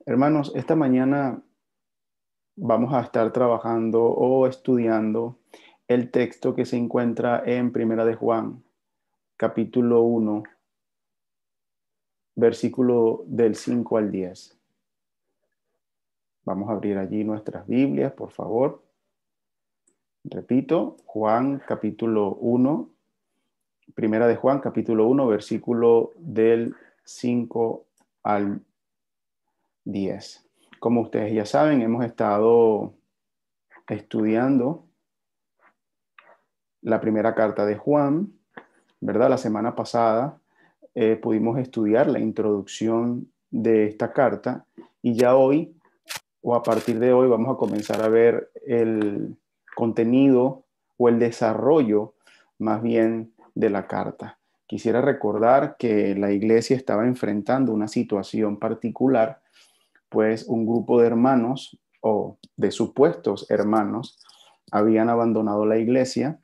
Hermanos, esta mañana vamos a estar trabajando o estudiando el texto que se encuentra en Primera de Juan, capítulo 1, versículo del 5 al 10. Vamos a abrir allí nuestras Biblias, por favor. Repito, Juan capítulo 1, Primera de Juan capítulo 1, versículo del 5 al 10. Como ustedes ya saben, hemos estado estudiando la primera carta de Juan, ¿verdad? La semana pasada pudimos estudiar la introducción de esta carta y ya hoy o a partir de hoy vamos a comenzar a ver el contenido o el desarrollo más bien de la carta. Quisiera recordar que la iglesia estaba enfrentando una situación particular, pues un grupo de hermanos o de supuestos hermanos habían abandonado la iglesia,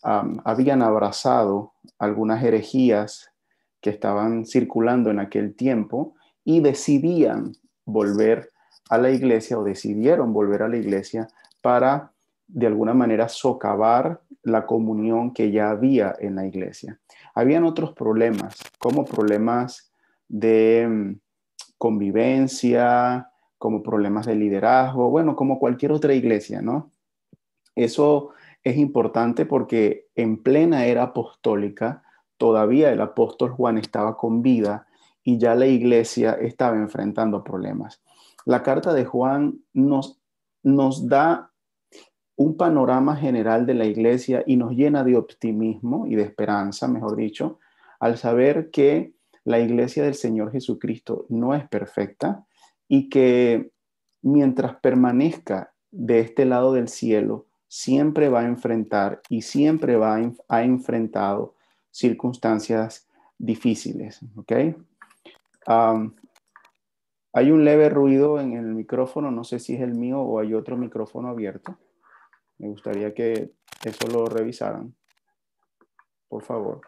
habían abrazado algunas herejías que estaban circulando en aquel tiempo y decidían volver a la iglesia o decidieron volver a la iglesia para de alguna manera socavar la comunión que ya había en la iglesia. Habían otros problemas, como problemas de convivencia, como problemas de liderazgo, bueno, como cualquier otra iglesia, ¿no? Eso es importante porque en plena era apostólica, todavía el apóstol Juan estaba con vida y ya la iglesia estaba enfrentando problemas. La carta de Juan nos da un panorama general de la iglesia y nos llena de optimismo y de esperanza, mejor dicho, al saber que la iglesia del Señor Jesucristo no es perfecta y que mientras permanezca de este lado del cielo, siempre va a enfrentar y siempre ha enfrentado circunstancias difíciles, ¿ok? Um, Hay un leve ruido en el micrófono, no sé si es el mío o hay otro micrófono abierto. Me gustaría que eso lo revisaran, por favor.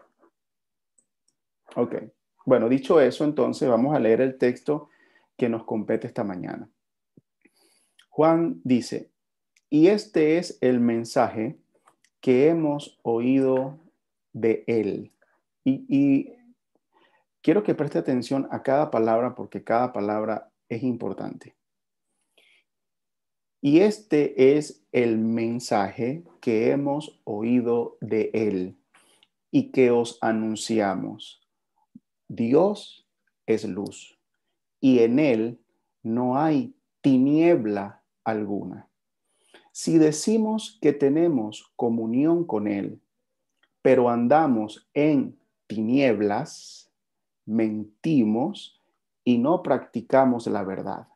Ok. Bueno, dicho eso, entonces vamos a leer el texto que nos compete esta mañana. Juan dice, y este es el mensaje que hemos oído de él. Y quiero que preste atención a cada palabra porque cada palabra es importante. Y este es el mensaje que hemos oído de él y que os anunciamos. Dios es luz y en él no hay tiniebla alguna. Si decimos que tenemos comunión con él, pero andamos en tinieblas, mentimos y no practicamos la verdad.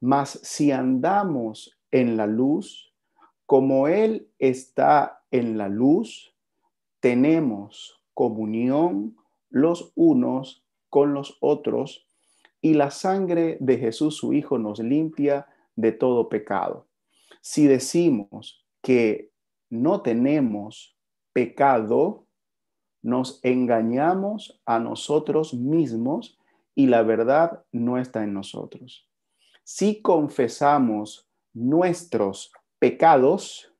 Mas si andamos en la luz, como él está en la luz, tenemos comunión los unos con los otros y la sangre de Jesús, su Hijo, nos limpia de todo pecado. Si decimos que no tenemos pecado, nos engañamos a nosotros mismos y la verdad no está en nosotros. Si confesamos nuestros pecados,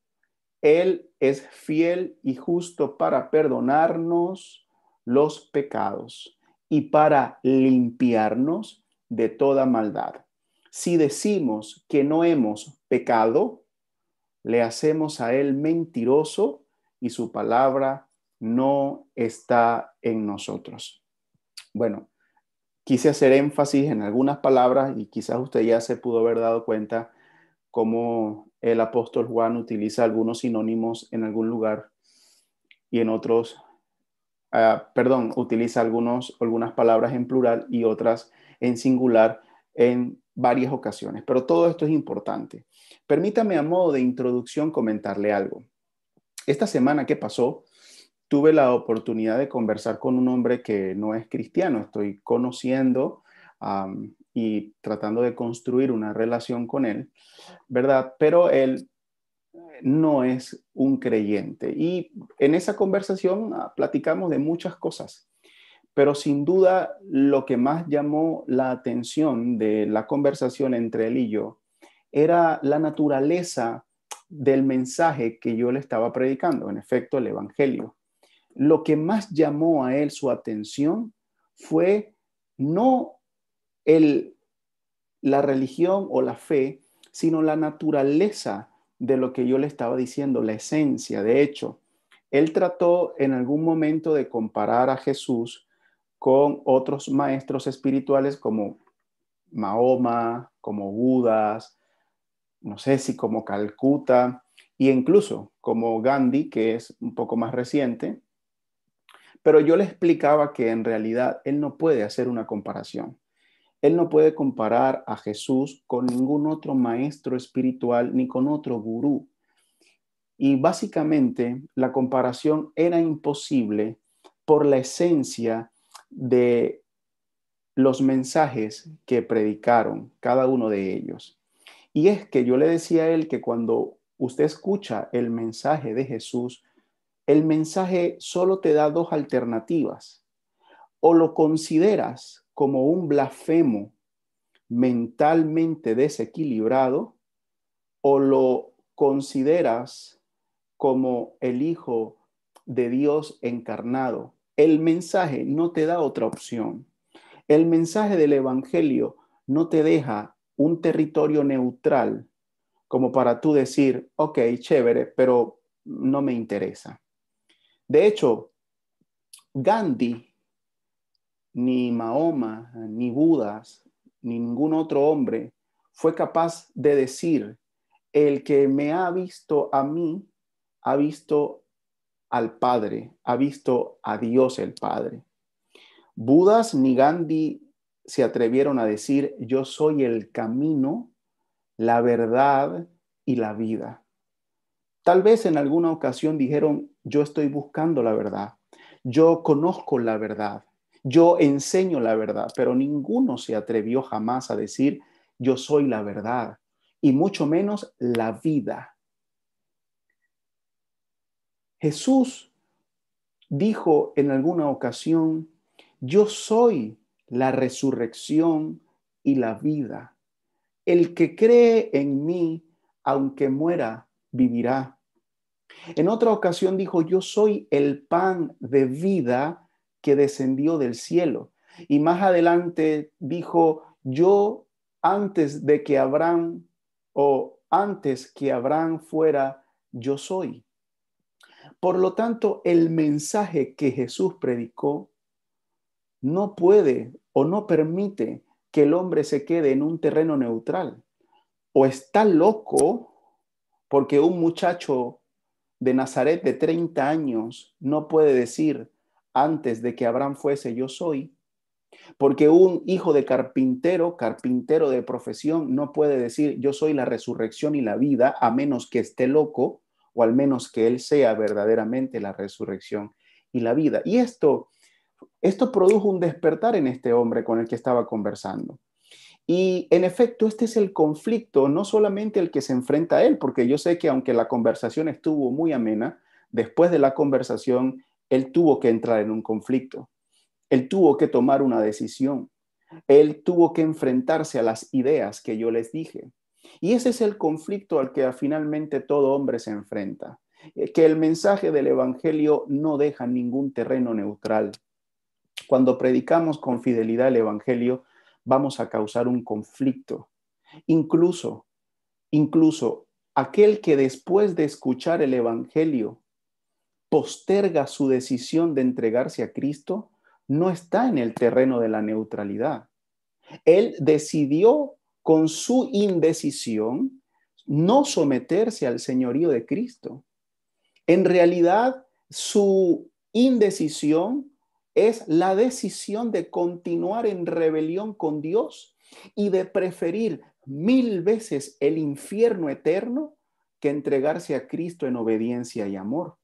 él es fiel y justo para perdonarnos los pecados y para limpiarnos de toda maldad. Si decimos que no hemos pecado, le hacemos a él mentiroso y su palabra no está en nosotros. Bueno, quise hacer énfasis en algunas palabras y quizás usted ya se pudo haber dado cuenta cómo el apóstol Juan utiliza algunos sinónimos en algún lugar y en otros, utiliza algunas palabras en plural y otras en singular en varias ocasiones. Pero todo esto es importante. Permítame a modo de introducción comentarle algo. Esta semana que pasó, tuve la oportunidad de conversar con un hombre que no es cristiano. Estoy conociendo y tratando de construir una relación con él, ¿verdad? Pero él no es un creyente. Y en esa conversación platicamos de muchas cosas, pero sin duda lo que más llamó la atención de la conversación entre él y yo era la naturaleza del mensaje que yo le estaba predicando, en efecto, el Evangelio. Lo que más llamó a él su atención fue no el, la religión o la fe, sino la naturaleza de lo que yo le estaba diciendo, la esencia. De hecho, él trató en algún momento de comparar a Jesús con otros maestros espirituales como Mahoma, como Budas, no sé si como Calcuta, e incluso como Gandhi, que es un poco más reciente, pero yo le explicaba que en realidad él no puede hacer una comparación. Él no puede comparar a Jesús con ningún otro maestro espiritual ni con otro gurú. Y básicamente la comparación era imposible por la esencia de los mensajes que predicaron cada uno de ellos. Y es que yo le decía a él que cuando usted escucha el mensaje de Jesús, el mensaje solo te da dos alternativas. O lo consideras como un blasfemo mentalmente desequilibrado, o lo consideras como el Hijo de Dios encarnado. El mensaje no te da otra opción. El mensaje del Evangelio no te deja un territorio neutral como para tú decir, ok, chévere, pero no me interesa. De hecho, Gandhi, ni Mahoma, ni Budas, ni ningún otro hombre fue capaz de decir, el que me ha visto a mí, ha visto al Padre, ha visto a Dios el Padre. Budas ni Gandhi se atrevieron a decir, yo soy el camino, la verdad y la vida. Tal vez en alguna ocasión dijeron, yo estoy buscando la verdad, yo conozco la verdad, yo enseño la verdad, pero ninguno se atrevió jamás a decir, yo soy la verdad, y mucho menos la vida. Jesús dijo en alguna ocasión, yo soy la resurrección y la vida. El que cree en mí, aunque muera, vivirá. En otra ocasión dijo, yo soy el pan de vida que descendió del cielo. Y más adelante dijo, yo antes de que Abraham o antes que Abraham fuera, yo soy. Por lo tanto, el mensaje que Jesús predicó no puede o no permite que el hombre se quede en un terreno neutral. O está loco porque un muchacho de Nazaret de 30 años no puede decir antes de que Abraham fuese yo soy, porque un hijo de carpintero, carpintero de profesión, no puede decir yo soy la resurrección y la vida a menos que esté loco o al menos que él sea verdaderamente la resurrección y la vida. Y esto produjo un despertar en este hombre con el que estaba conversando. Y en efecto, este es el conflicto, no solamente el que se enfrenta a él, porque yo sé que aunque la conversación estuvo muy amena, después de la conversación, él tuvo que entrar en un conflicto. Él tuvo que tomar una decisión. Él tuvo que enfrentarse a las ideas que yo les dije. Y ese es el conflicto al que finalmente todo hombre se enfrenta. Que el mensaje del Evangelio no deja ningún terreno neutral. Cuando predicamos con fidelidad el Evangelio, vamos a causar un conflicto. Incluso, incluso aquel que después de escuchar el Evangelio posterga su decisión de entregarse a Cristo, no está en el terreno de la neutralidad. Él decidió con su indecisión no someterse al señorío de Cristo. En realidad, su indecisión es la decisión de continuar en rebelión con Dios y de preferir 1000 veces el infierno eterno que entregarse a Cristo en obediencia y amor.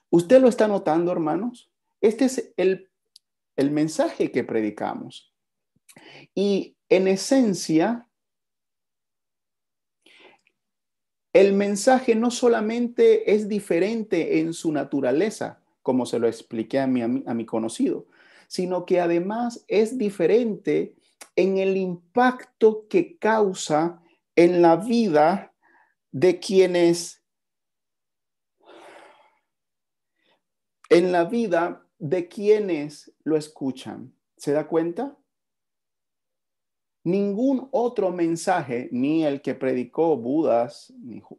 ¿Usted lo está notando, hermanos? Este es el mensaje que predicamos. Y en esencia, el mensaje no solamente es diferente en su naturaleza, como se lo expliqué a mi conocido, sino que además es diferente en el impacto que causa en la vida de quienes, lo escuchan. ¿Se da cuenta? Ningún otro mensaje, ni el que predicó Budas,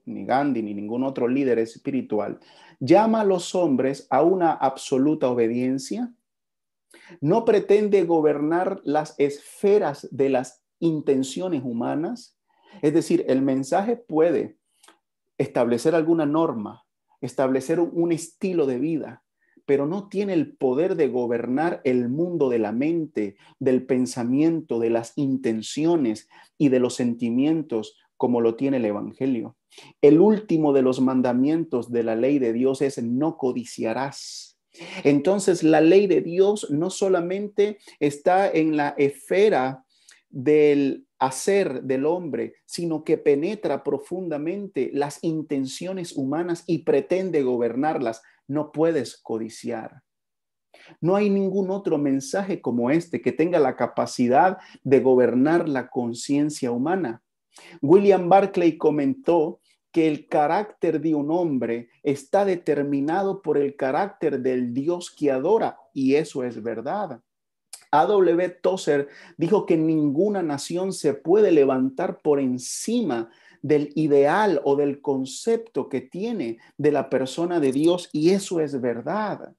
ni Gandhi, ni ningún otro líder espiritual, llama a los hombres a una absoluta obediencia. No pretende gobernar las esferas de las intenciones humanas. Es decir, el mensaje puede establecer alguna norma, establecer un estilo de vida, pero no tiene el poder de gobernar el mundo de la mente, del pensamiento, de las intenciones y de los sentimientos como lo tiene el Evangelio. El último de los mandamientos de la ley de Dios es no codiciarás. Entonces, la ley de Dios no solamente está en la esfera del hacer del hombre, sino que penetra profundamente las intenciones humanas y pretende gobernarlas. No puedes codiciar. No hay ningún otro mensaje como este que tenga la capacidad de gobernar la conciencia humana. William Barclay comentó que el carácter de un hombre está determinado por el carácter del Dios que adora, y eso es verdad. A.W. Tozer dijo que ninguna nación se puede levantar por encima del ideal o del concepto que tiene de la persona de Dios, y eso es verdad.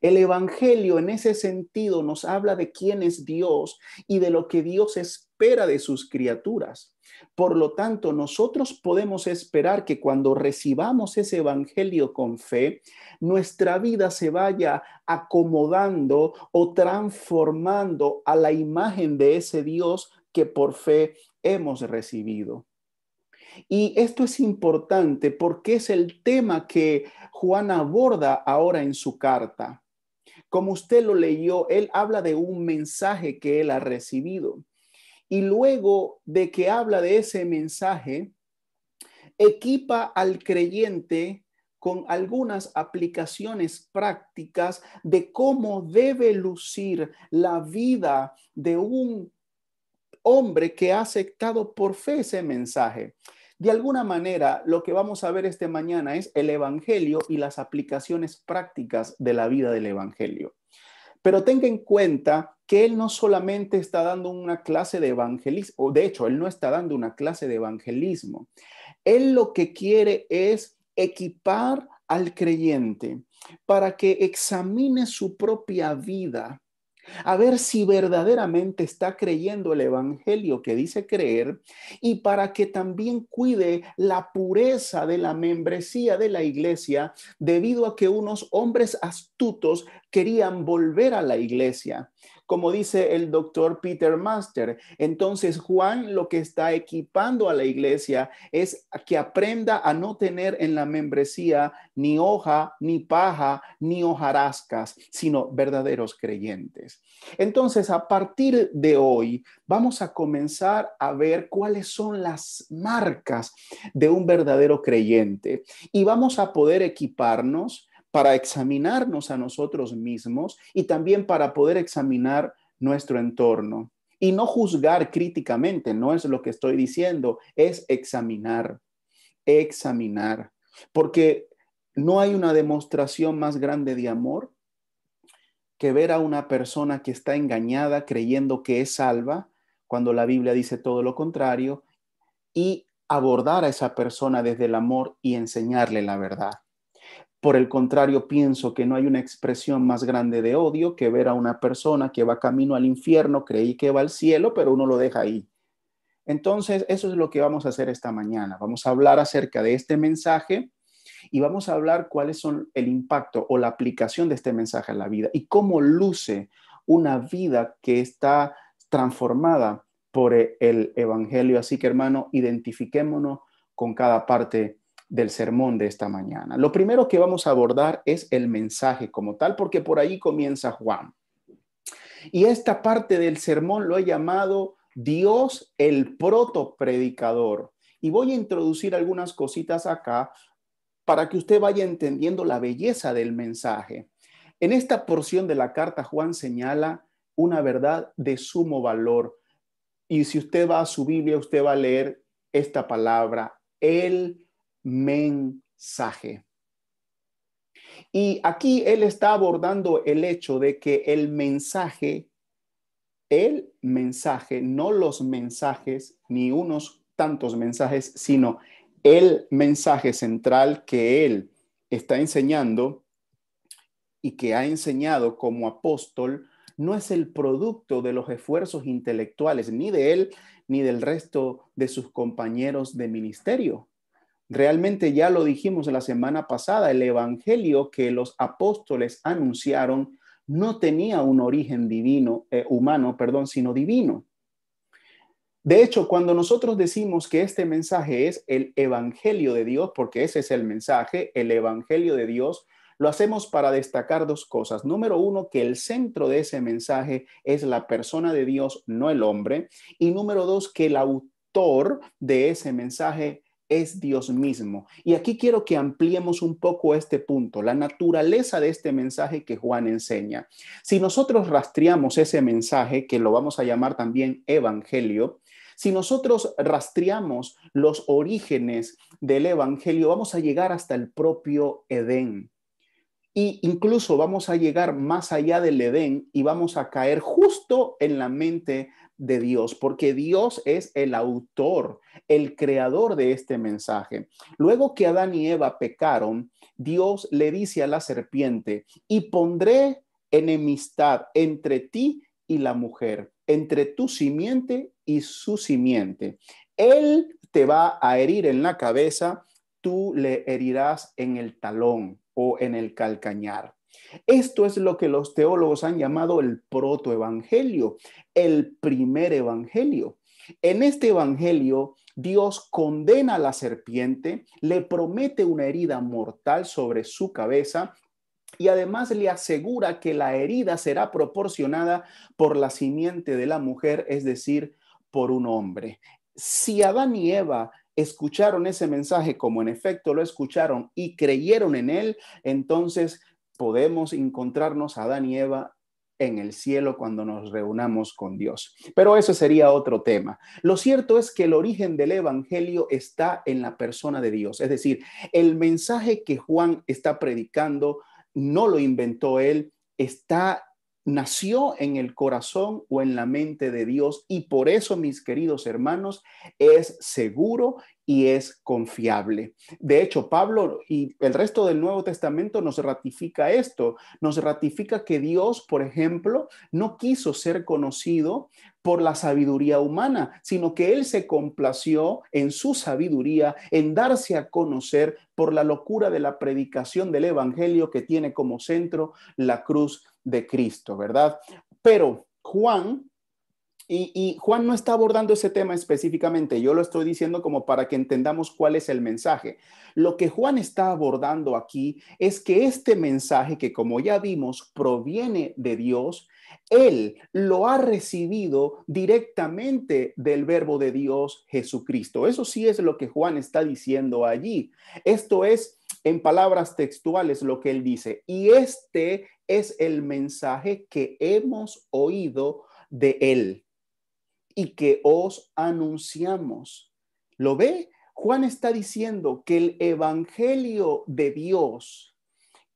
El Evangelio en ese sentido nos habla de quién es Dios y de lo que Dios espera de sus criaturas. Por lo tanto, nosotros podemos esperar que cuando recibamos ese Evangelio con fe, nuestra vida se vaya acomodando o transformando a la imagen de ese Dios que por fe hemos recibido. Y esto es importante porque es el tema que Juan aborda ahora en su carta. Como usted lo leyó, él habla de un mensaje que él ha recibido. Y luego de que habla de ese mensaje, equipa al creyente con algunas aplicaciones prácticas de cómo debe lucir la vida de un hombre que ha aceptado por fe ese mensaje. De alguna manera, lo que vamos a ver este mañana es el Evangelio y las aplicaciones prácticas de la vida del Evangelio. Pero tenga en cuenta que él no solamente está dando una clase de evangelismo, o de hecho, él no está dando una clase de evangelismo. Él lo que quiere es equipar al creyente para que examine su propia vida, a ver si verdaderamente está creyendo el evangelio que dice creer, y para que también cuide la pureza de la membresía de la iglesia, debido a que unos hombres astutos querían volver a la iglesia. Como dice el doctor Peter Master, entonces Juan lo que está equipando a la iglesia es que aprenda a no tener en la membresía ni hoja, ni paja, ni hojarascas, sino verdaderos creyentes. Entonces, a partir de hoy, vamos a comenzar a ver cuáles son las marcas de un verdadero creyente y vamos a poder equiparnos para examinarnos a nosotros mismos y también para poder examinar nuestro entorno. Y no juzgar críticamente, no es lo que estoy diciendo, es examinar, porque no hay una demostración más grande de amor que ver a una persona que está engañada creyendo que es salva, cuando la Biblia dice todo lo contrario, y abordar a esa persona desde el amor y enseñarle la verdad. Por el contrario, pienso que no hay una expresión más grande de odio que ver a una persona que va camino al infierno, creí que va al cielo, pero uno lo deja ahí. Entonces, eso es lo que vamos a hacer esta mañana. Vamos a hablar acerca de este mensaje y vamos a hablar cuáles son el impacto o la aplicación de este mensaje a la vida y cómo luce una vida que está transformada por el Evangelio. Así que, hermano, identifiquémonos con cada parte del sermón de esta mañana. Lo primero que vamos a abordar es el mensaje como tal, porque por ahí comienza Juan. Y esta parte del sermón lo he llamado Dios el protopredicador. Y voy a introducir algunas cositas acá para que usted vaya entendiendo la belleza del mensaje. En esta porción de la carta, Juan señala una verdad de sumo valor. Y si usted va a su Biblia, usted va a leer esta palabra, el mensaje. Y aquí él está abordando el hecho de que el mensaje, no los mensajes, ni unos tantos mensajes, sino el mensaje central que él está enseñando y que ha enseñado como apóstol, no es el producto de los esfuerzos intelectuales, ni de él, ni del resto de sus compañeros de ministerio. Realmente ya lo dijimos la semana pasada, el evangelio que los apóstoles anunciaron no tenía un origen divino, humano, perdón, sino divino. De hecho, cuando nosotros decimos que este mensaje es el evangelio de Dios, porque ese es el mensaje, el evangelio de Dios, lo hacemos para destacar dos cosas. Número uno, que el centro de ese mensaje es la persona de Dios, no el hombre. Y número dos, que el autor de ese mensaje es Dios mismo. Y aquí quiero que ampliemos un poco este punto, la naturaleza de este mensaje que Juan enseña. Si nosotros rastreamos ese mensaje, que lo vamos a llamar también evangelio, si nosotros rastreamos los orígenes del evangelio, vamos a llegar hasta el propio Edén. Y incluso vamos a llegar más allá del Edén y vamos a caer justo en la mente de Dios, porque Dios es el autor, el creador de este mensaje. Luego que Adán y Eva pecaron, Dios le dice a la serpiente, y pondré enemistad entre ti y la mujer, entre tu simiente y su simiente. Él te va a herir en la cabeza, tú le herirás en el talón o en el calcañar. Esto es lo que los teólogos han llamado el protoevangelio, el primer evangelio. En este evangelio, Dios condena a la serpiente, le promete una herida mortal sobre su cabeza y además le asegura que la herida será proporcionada por la simiente de la mujer, es decir, por un hombre. Si Adán y Eva escucharon ese mensaje como en efecto lo escucharon y creyeron en él, entonces podemos encontrarnos a Adán y Eva en el cielo cuando nos reunamos con Dios. Pero eso sería otro tema. Lo cierto es que el origen del evangelio está en la persona de Dios, es decir, el mensaje que Juan está predicando no lo inventó él, nació en el corazón o en la mente de Dios y por eso, mis queridos hermanos, es seguro y es confiable. De hecho, Pablo y el resto del Nuevo Testamento nos ratifica esto, nos ratifica que Dios, por ejemplo, no quiso ser conocido por la sabiduría humana, sino que él se complació en su sabiduría, en darse a conocer por la locura de la predicación del evangelio que tiene como centro la cruz de Cristo, ¿verdad? Pero Juan Juan no está abordando ese tema específicamente, yo lo estoy diciendo como para que entendamos cuál es el mensaje. Lo que Juan está abordando aquí es que este mensaje, que como ya vimos proviene de Dios, él lo ha recibido directamente del verbo de Dios Jesucristo. Eso sí es lo que Juan está diciendo allí. Esto es, en palabras textuales, lo que él dice. Y este es el mensaje que hemos oído de él y que os anunciamos. ¿Lo ve? Juan está diciendo que el evangelio de Dios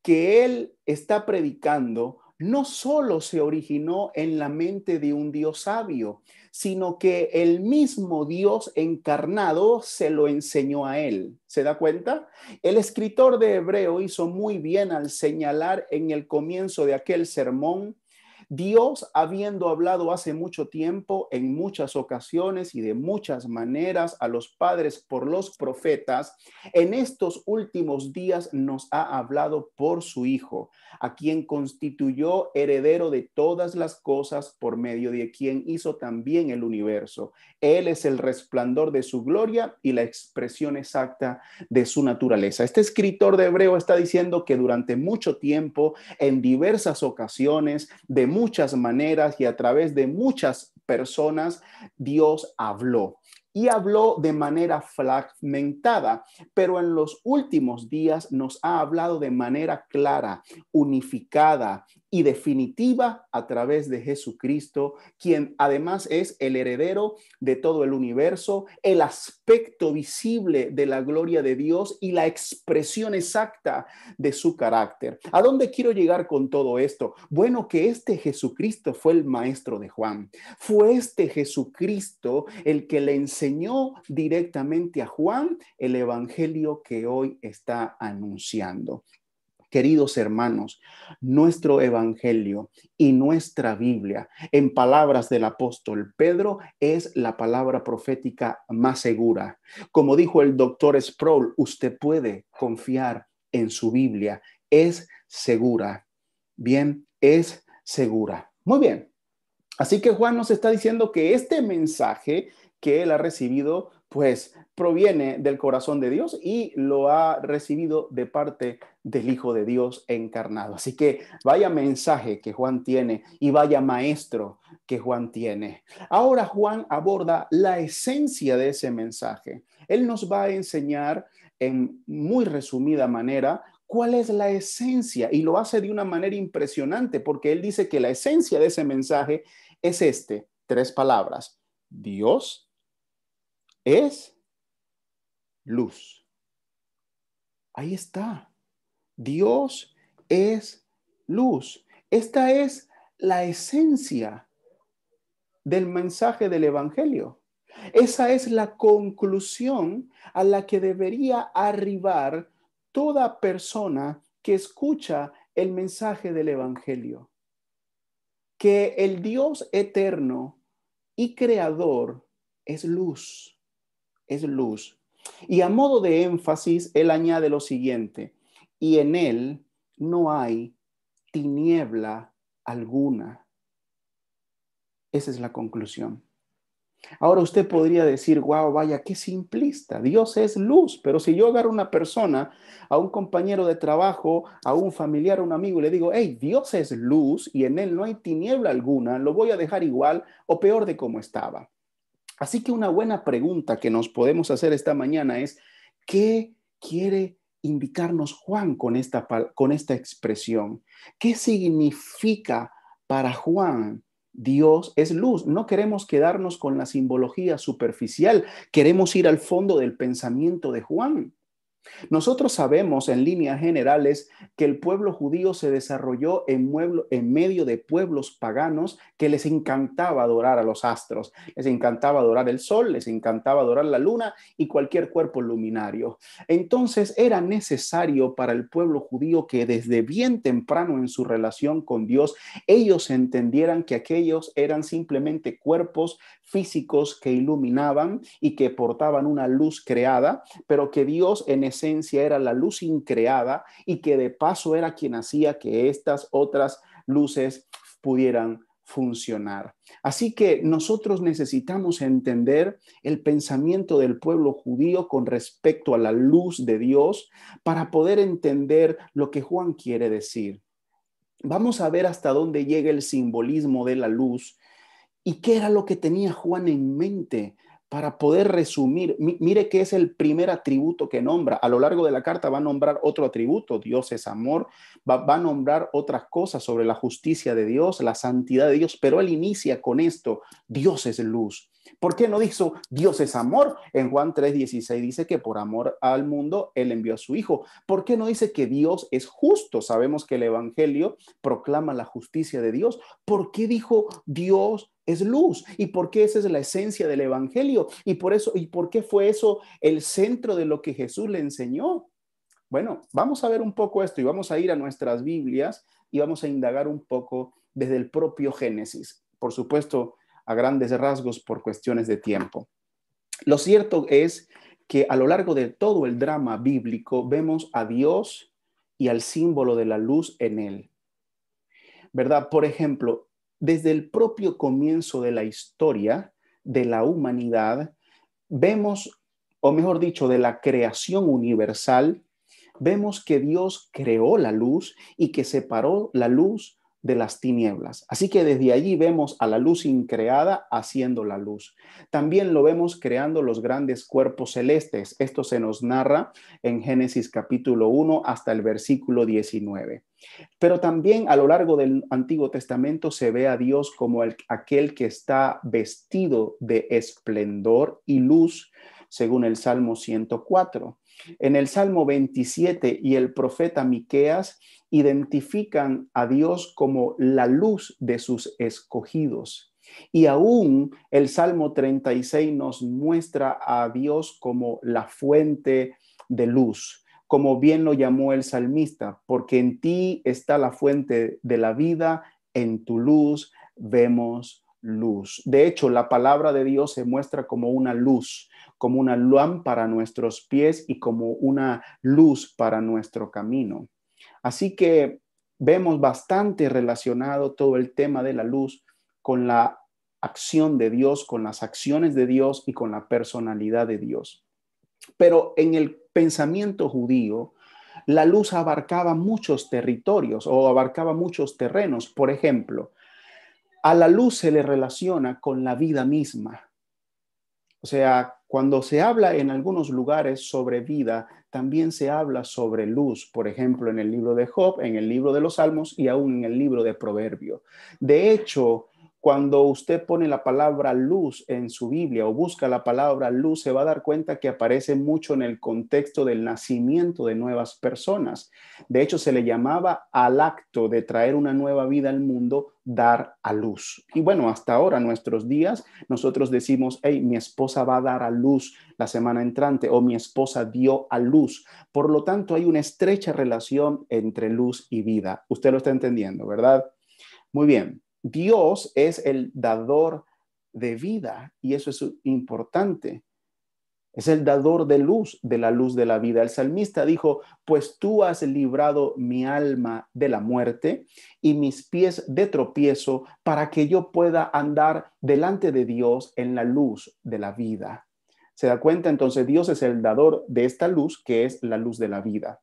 que él está predicando no solo se originó en la mente de un Dios sabio, sino que el mismo Dios encarnado se lo enseñó a él. ¿Se da cuenta? El escritor de Hebreo hizo muy bien al señalar en el comienzo de aquel sermón, Dios, habiendo hablado hace mucho tiempo, en muchas ocasiones y de muchas maneras a los padres por los profetas, en estos últimos días nos ha hablado por su Hijo, a quien constituyó heredero de todas las cosas, por medio de quien hizo también el universo. Él es el resplandor de su gloria y la expresión exacta de su naturaleza. Este escritor de Hebreo está diciendo que durante mucho tiempo, en diversas ocasiones, de muchas maneras y a través de muchas personas, Dios habló. y habló de manera fragmentada, pero en los últimos días nos ha hablado de manera clara, unificada y definitiva a través de Jesucristo, quien además es el heredero de todo el universo, el aspecto visible de la gloria de Dios y la expresión exacta de su carácter. ¿A dónde quiero llegar con todo esto? Bueno, que este Jesucristo fue el maestro de Juan. Fue este Jesucristo el que le enseñó directamente a Juan el evangelio que hoy está anunciando. Queridos hermanos, nuestro evangelio y nuestra Biblia, en palabras del apóstol Pedro, es la palabra profética más segura. Como dijo el doctor Sproul, usted puede confiar en su Biblia. Es segura. Bien, es segura. Muy bien. Así que Juan nos está diciendo que este mensaje que él ha recibido, pues proviene del corazón de Dios y lo ha recibido de parte del Hijo de Dios encarnado. Así que vaya mensaje que Juan tiene y vaya maestro que Juan tiene. Ahora Juan aborda la esencia de ese mensaje. Él nos va a enseñar en muy resumida manera cuál es la esencia y lo hace de una manera impresionante porque él dice que la esencia de ese mensaje es tres palabras. Dios es luz. Ahí está. Dios es luz. Esta es la esencia del mensaje del Evangelio. Esa es la conclusión a la que debería arribar toda persona que escucha el mensaje del Evangelio. Que el Dios eterno y creador es luz. Es luz. Y a modo de énfasis, él añade lo siguiente: y en él no hay tiniebla alguna. Esa es la conclusión. Ahora usted podría decir, wow, vaya, qué simplista. Dios es luz, pero si yo agarro a una persona, a un compañero de trabajo, a un familiar, a un amigo, y le digo, hey, Dios es luz y en él no hay tiniebla alguna, lo voy a dejar igual o peor de como estaba. Así que una buena pregunta que nos podemos hacer esta mañana es, ¿qué quiere indicarnos Juan con esta expresión? ¿Qué significa para Juan? Dios es luz. No queremos quedarnos con la simbología superficial, queremos ir al fondo del pensamiento de Juan. Nosotros sabemos en líneas generales que el pueblo judío se desarrolló en medio de pueblos paganos que les encantaba adorar a los astros, les encantaba adorar el sol, les encantaba adorar la luna y cualquier cuerpo luminario. Entonces era necesario para el pueblo judío que desde bien temprano en su relación con Dios, ellos entendieran que aquellos eran simplemente cuerpos físicos que iluminaban y que portaban una luz creada, pero que Dios en esencia era la luz increada y que de paso era quien hacía que estas otras luces pudieran funcionar. Así que nosotros necesitamos entender el pensamiento del pueblo judío con respecto a la luz de Dios para poder entender lo que Juan quiere decir. Vamos a ver hasta dónde llega el simbolismo de la luz y qué era lo que tenía Juan en mente para poder resumir. Mire que es el primer atributo que nombra. A lo largo de la carta va a nombrar otro atributo: Dios es amor, va a nombrar otras cosas sobre la justicia de Dios, la santidad de Dios, pero él inicia con esto: Dios es luz. ¿Por qué no dijo Dios es amor? En Juan 3:16 dice que por amor al mundo él envió a su hijo. ¿Por qué no dice que Dios es justo? Sabemos que el evangelio proclama la justicia de Dios. ¿Por qué dijo Dios es luz? ¿Y por qué esa es la esencia del evangelio? ¿Y por qué fue eso el centro de lo que Jesús le enseñó? Bueno, vamos a ver un poco esto y vamos a ir a nuestras Biblias y vamos a indagar un poco desde el propio Génesis. Por supuesto, a grandes rasgos por cuestiones de tiempo. Lo cierto es que a lo largo de todo el drama bíblico vemos a Dios y al símbolo de la luz en él, ¿verdad? Por ejemplo, desde el propio comienzo de la historia de la humanidad, vemos, o mejor dicho, de la creación universal, vemos que Dios creó la luz y que separó la luz de las tinieblas. Así que desde allí vemos a la luz increada haciendo la luz. También lo vemos creando los grandes cuerpos celestes. Esto se nos narra en Génesis capítulo 1 hasta el versículo 19. Pero también a lo largo del Antiguo Testamento se ve a Dios como aquel que está vestido de esplendor y luz, según el Salmo 104. En el Salmo 27 y el profeta Miqueas identifican a Dios como la luz de sus escogidos. Y aún el Salmo 36 nos muestra a Dios como la fuente de luz, como bien lo llamó el salmista, porque en ti está la fuente de la vida, en tu luz vemos luz. De hecho, la palabra de Dios se muestra como una luz, como una lámpara a nuestros pies y como una luz para nuestro camino. Así que vemos bastante relacionado todo el tema de la luz con la acción de Dios, con las acciones de Dios y con la personalidad de Dios. Pero en el pensamiento judío, la luz abarcaba muchos territorios o abarcaba muchos terrenos. Por ejemplo, a la luz se le relaciona con la vida misma. O sea, cuando se habla en algunos lugares sobre vida, también se habla sobre luz. Por ejemplo, en el libro de Job, en el libro de los Salmos y aún en el libro de Proverbio. De hecho, cuando usted pone la palabra luz en su Biblia o busca la palabra luz, se va a dar cuenta que aparece mucho en el contexto del nacimiento de nuevas personas. De hecho, se le llamaba al acto de traer una nueva vida al mundo, dar a luz. Y bueno, hasta ahora, nuestros días, nosotros decimos, hey, mi esposa va a dar a luz la semana entrante o mi esposa dio a luz. Por lo tanto, hay una estrecha relación entre luz y vida. Usted lo está entendiendo, ¿verdad? Muy bien. Dios es el dador de vida y eso es importante. Es el dador de la luz de la vida. El salmista dijo, pues tú has librado mi alma de la muerte y mis pies de tropiezo para que yo pueda andar delante de Dios en la luz de la vida. ¿Se da cuenta? Entonces Dios es el dador de esta luz que es la luz de la vida.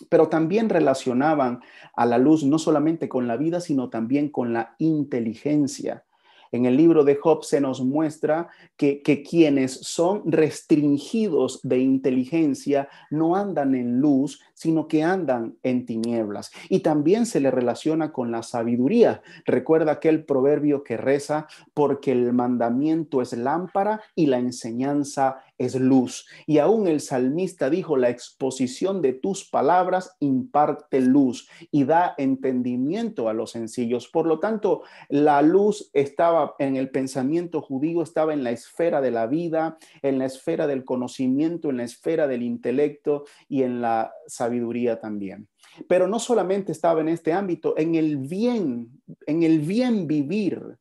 Pero también relacionaban a la luz no solamente con la vida, sino también con la inteligencia. En el libro de Job se nos muestra que quienes son restringidos de inteligencia no andan en luz, sino que andan en tinieblas. Y también se le relaciona con la sabiduría. Recuerda aquel proverbio que reza, porque el mandamiento es lámpara y la enseñanza es luz. Y aún el salmista dijo, la exposición de tus palabras imparte luz y da entendimiento a los sencillos. Por lo tanto, la luz estaba en el pensamiento judío, estaba en la esfera de la vida, en la esfera del conocimiento, en la esfera del intelecto y en la sabiduría también. Pero no solamente estaba en este ámbito, en el bien vivir.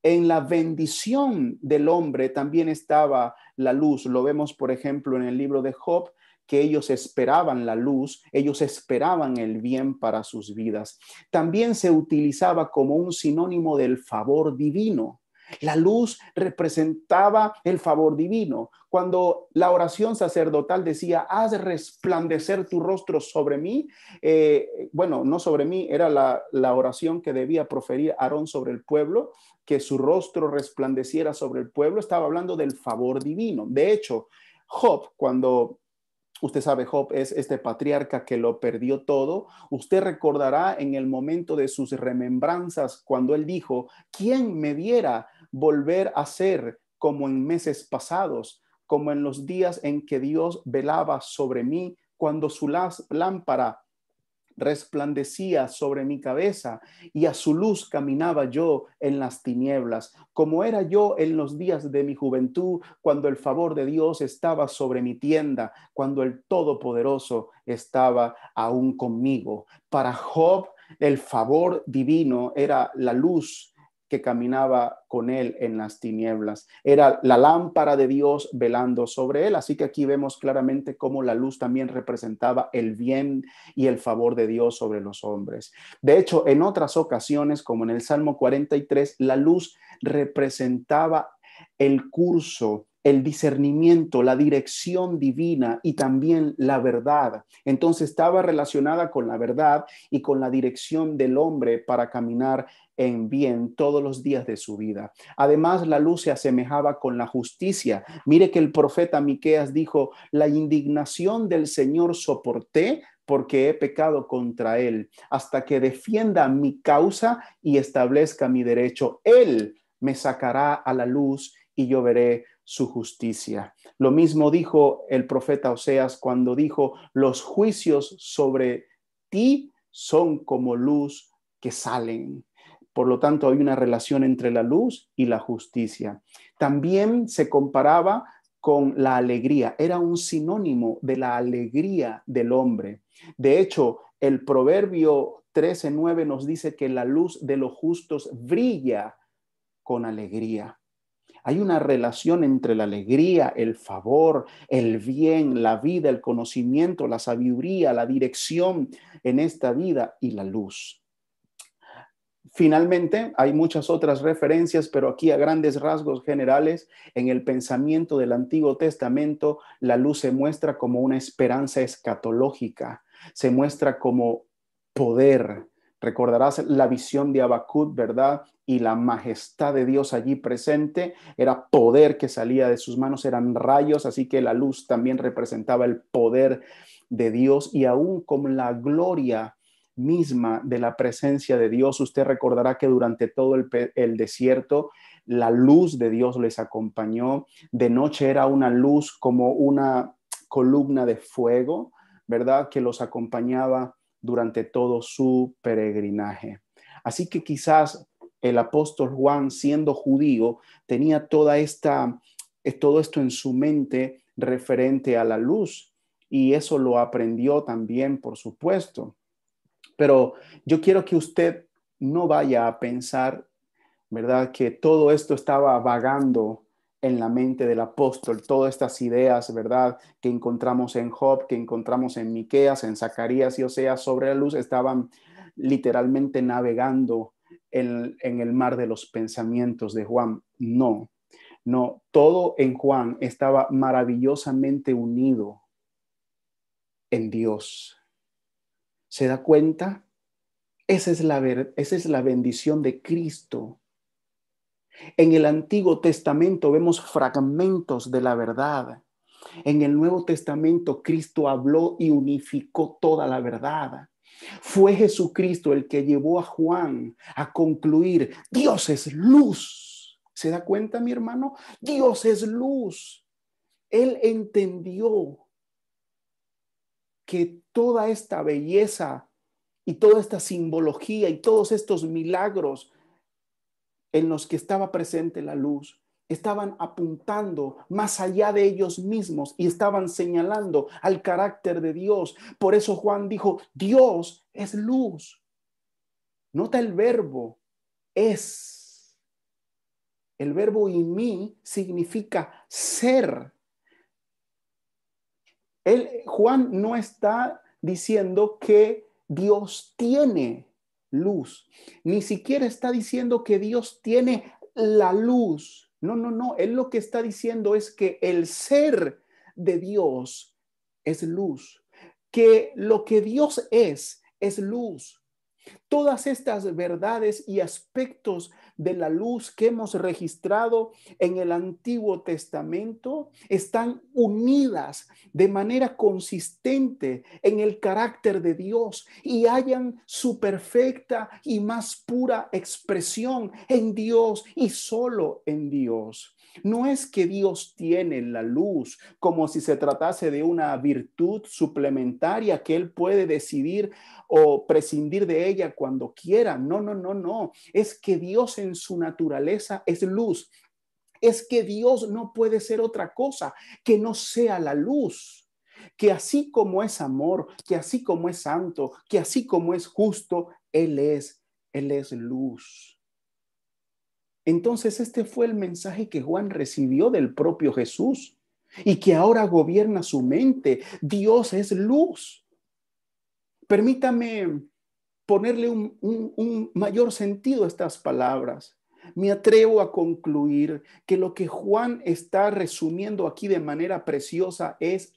En la bendición del hombre también estaba la luz. Lo vemos, por ejemplo, en el libro de Job, que ellos esperaban la luz, ellos esperaban el bien para sus vidas. También se utilizaba como un sinónimo del favor divino. La luz representaba el favor divino. Cuando la oración sacerdotal decía, haz resplandecer tu rostro sobre mí, bueno, no sobre mí, era la oración que debía proferir Aarón sobre el pueblo, que su rostro resplandeciera sobre el pueblo, estaba hablando del favor divino. De hecho, Job, cuando usted sabe, Job es este patriarca que lo perdió todo. Usted recordará en el momento de sus remembranzas cuando él dijo, ¿quién me viera volver a ser como en meses pasados, como en los días en que Dios velaba sobre mí, cuando su lámpara resplandecía sobre mi cabeza y a su luz caminaba yo en las tinieblas, como era yo en los días de mi juventud, cuando el favor de Dios estaba sobre mi tienda, cuando el Todopoderoso estaba aún conmigo. Para Job, el favor divino era la luz que caminaba con él en las tinieblas. Era la lámpara de Dios velando sobre él. Así que aquí vemos claramente cómo la luz también representaba el bien y el favor de Dios sobre los hombres. De hecho, en otras ocasiones, como en el Salmo 43, la luz representaba el curso el discernimiento, la dirección divina y también la verdad. Entonces estaba relacionada con la verdad y con la dirección del hombre para caminar en bien todos los días de su vida. Además, la luz se asemejaba con la justicia. Mire que el profeta Miqueas dijo: la indignación del Señor soporté porque he pecado contra él, hasta que defienda mi causa y establezca mi derecho. Él me sacará a la luz y yo veré su justicia. Lo mismo dijo el profeta Oseas cuando dijo: los juicios sobre ti son como luz que salen. Por lo tanto, hay una relación entre la luz y la justicia. También se comparaba con la alegría. Era un sinónimo de la alegría del hombre. De hecho, el Proverbio 13:9 nos dice que la luz de los justos brilla con alegría. Hay una relación entre la alegría, el favor, el bien, la vida, el conocimiento, la sabiduría, la dirección en esta vida y la luz. Finalmente, hay muchas otras referencias, pero aquí a grandes rasgos generales, en el pensamiento del Antiguo Testamento, la luz se muestra como una esperanza escatológica, se muestra como poder. Recordarás la visión de Habacuc, ¿verdad? Y la majestad de Dios allí presente, era poder que salía de sus manos, eran rayos, así que la luz también representaba el poder de Dios y aún como la gloria misma de la presencia de Dios. Usted recordará que durante todo el desierto la luz de Dios les acompañó. De noche era una luz como una columna de fuego, ¿verdad? Que los acompañaba durante todo su peregrinaje. Así que quizás el apóstol Juan, siendo judío, tenía todo esto en su mente referente a la luz, y eso lo aprendió también, por supuesto. Pero yo quiero que usted no vaya a pensar, ¿verdad?, que todo esto estaba vagando en la mente del apóstol, todas estas ideas, ¿verdad?, que encontramos en Job, que encontramos en Miqueas, en Zacarías y Oseas sobre la luz, estaban literalmente navegando en el mar de los pensamientos de Juan. No, no, todo en Juan estaba maravillosamente unido en Dios. ¿Se da cuenta? Esa es la bendición de Cristo. En el Antiguo Testamento vemos fragmentos de la verdad. En el Nuevo Testamento Cristo habló y unificó toda la verdad. Fue Jesucristo el que llevó a Juan a concluir: Dios es luz. ¿Se da cuenta, mi hermano? Dios es luz. Él entendió que toda esta belleza y toda esta simbología y todos estos milagros en los que estaba presente la luz estaban apuntando más allá de ellos mismos y estaban señalando al carácter de Dios. Por eso Juan dijo: Dios es luz. Nota el verbo es. El verbo "imi" significa ser. Juan no está diciendo que Dios tiene luz, ni siquiera está diciendo que Dios tiene la luz. No, no, no. Él lo que está diciendo es que el ser de Dios es luz, que lo que Dios es luz. Todas estas verdades y aspectos de la luz que hemos registrado en el Antiguo Testamento están unidas de manera consistente en el carácter de Dios y hallan su perfecta y más pura expresión en Dios y solo en Dios. No es que Dios tiene la luz como si se tratase de una virtud suplementaria que Él puede decidir o prescindir de ella cuando quiera. No, no, no, no. Es que Dios en su naturaleza es luz. Es que Dios no puede ser otra cosa que no sea la luz. Que así como es amor, que así como es santo, que así como es justo, Él es luz. Entonces este fue el mensaje que Juan recibió del propio Jesús y que ahora gobierna su mente. Dios es luz. Permítame ponerle un mayor sentido a estas palabras. Me atrevo a concluir que lo que Juan está resumiendo aquí de manera preciosa es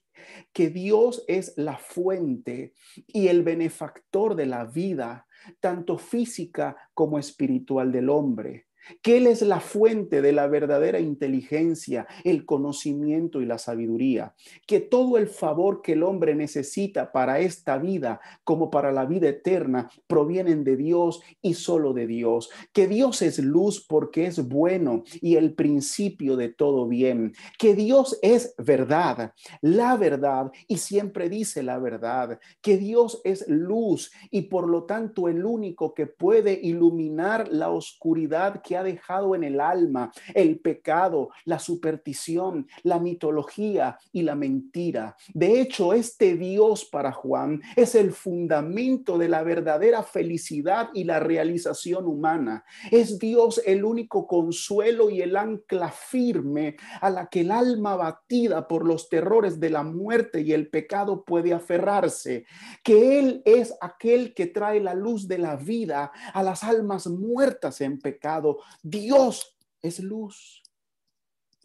que Dios es la fuente y el benefactor de la vida, tanto física como espiritual del hombre. Que Él es la fuente de la verdadera inteligencia, el conocimiento y la sabiduría. Que todo el favor que el hombre necesita para esta vida como para la vida eterna provienen de Dios y solo de Dios. Que Dios es luz porque es bueno y el principio de todo bien. Que Dios es verdad, la verdad, y siempre dice la verdad. Que Dios es luz y por lo tanto el único que puede iluminar la oscuridad que ha dejado en el alma el pecado, la superstición, la mitología y la mentira. De hecho, este Dios para Juan es el fundamento de la verdadera felicidad y la realización humana. Es Dios el único consuelo y el ancla firme a la que el alma batida por los terrores de la muerte y el pecado puede aferrarse. Que Él es aquel que trae la luz de la vida a las almas muertas en pecado. Dios es luz.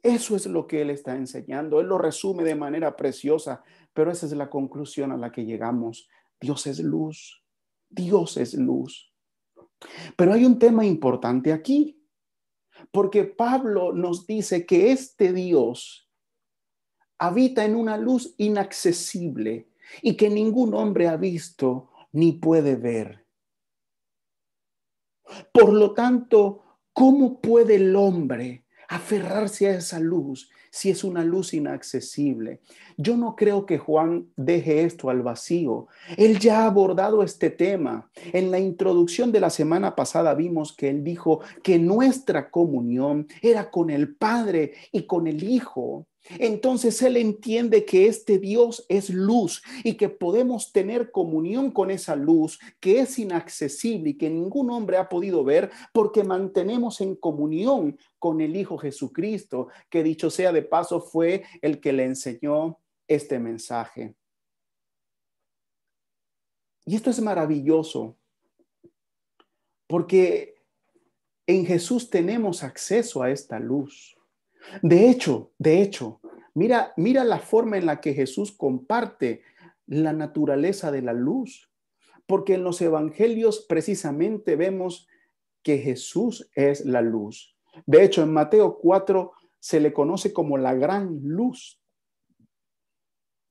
Eso es lo que Él está enseñando. Él lo resume de manera preciosa, pero esa es la conclusión a la que llegamos. Dios es luz. Dios es luz. Pero hay un tema importante aquí, porque Pablo nos dice que este Dios habita en una luz inaccesible y que ningún hombre ha visto ni puede ver. Por lo tanto, ¿cómo puede el hombre aferrarse a esa luz si es una luz inaccesible? Yo no creo que Juan deje esto al vacío. Él ya ha abordado este tema. En la introducción de la semana pasada vimos que él dijo que nuestra comunión era con el Padre y con el Hijo. Entonces él entiende que este Dios es luz y que podemos tener comunión con esa luz que es inaccesible y que ningún hombre ha podido ver porque mantenemos en comunión con el Hijo Jesucristo, que dicho sea de paso fue el que le enseñó este mensaje. Y esto es maravilloso porque en Jesús tenemos acceso a esta luz. De hecho, mira la forma en la que Jesús comparte la naturaleza de la luz, porque en los evangelios precisamente vemos que Jesús es la luz. De hecho, en Mateo 4 se le conoce como la gran luz,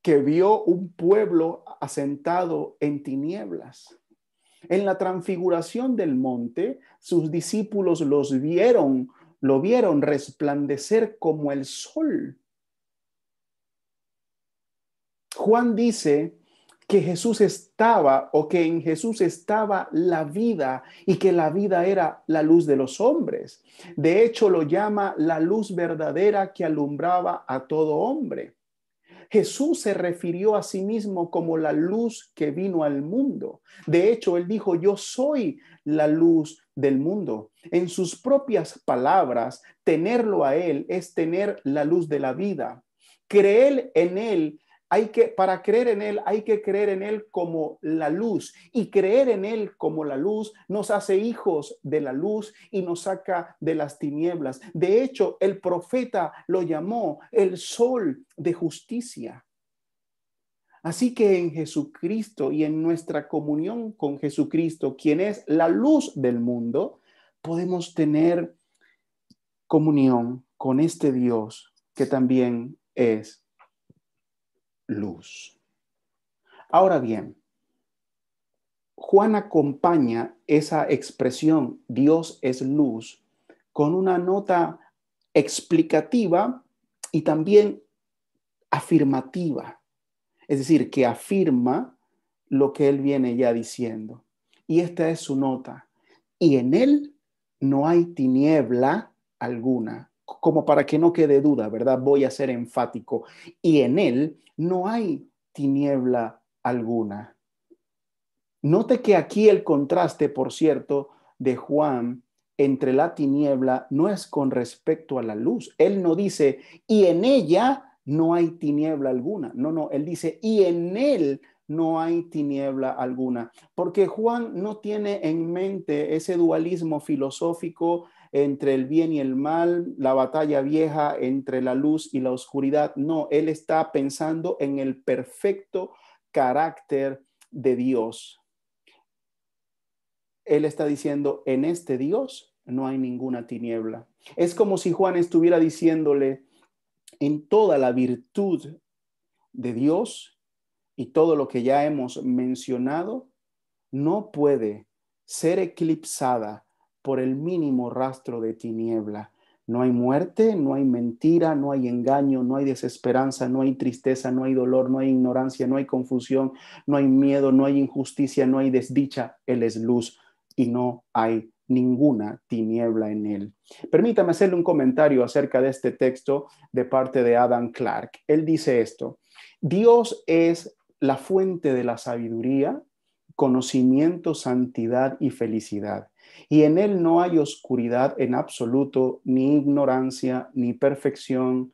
que vio un pueblo asentado en tinieblas. En la transfiguración del monte, sus discípulos lo vieron resplandecer como el sol. Juan dice que Jesús estaba o que en Jesús estaba la vida y que la vida era la luz de los hombres. De hecho, lo llama la luz verdadera que alumbraba a todo hombre. Jesús se refirió a sí mismo como la luz que vino al mundo. De hecho, él dijo, yo soy la luz del mundo. En sus propias palabras, tenerlo a él es tener la luz de la vida. Creer en él para creer en él hay que creer en él como la luz, y creer en él como la luz nos hace hijos de la luz y nos saca de las tinieblas. De hecho, el profeta lo llamó el sol de justicia. Así que en Jesucristo y en nuestra comunión con Jesucristo, quien es la luz del mundo, podemos tener comunión con este Dios que también es luz. Ahora bien, Juan acompaña esa expresión Dios es luz con una nota explicativa y también afirmativa. Es decir, que afirma lo que él viene ya diciendo. Y esta es su nota. Y en él no hay tiniebla alguna. Como para que no quede duda, ¿verdad? Voy a ser enfático. Y en él no hay tiniebla alguna. Note que aquí el contraste, por cierto, de Juan entre la tiniebla no es con respecto a la luz. Él no dice, y en ella no hay tiniebla alguna. No, él dice, y en él no hay tiniebla alguna. Porque Juan no tiene en mente ese dualismo filosófico entre el bien y el mal, la batalla vieja entre la luz y la oscuridad. No, él está pensando en el perfecto carácter de Dios. Él está diciendo, en este Dios no hay ninguna tiniebla. Es como si Juan estuviera diciéndole, en toda la virtud de Dios y todo lo que ya hemos mencionado, no puede ser eclipsada por el mínimo rastro de tiniebla. No hay muerte, no hay mentira, no hay engaño, no hay desesperanza, no hay tristeza, no hay dolor, no hay ignorancia, no hay confusión, no hay miedo, no hay injusticia, no hay desdicha. Él es luz y no hay ninguna tiniebla en él. Permítame hacerle un comentario acerca de este texto de parte de Adam Clarke. Él dice esto: Dios es la fuente de la sabiduría, conocimiento, santidad y felicidad. Y en él no hay oscuridad en absoluto, ni ignorancia, ni perfección,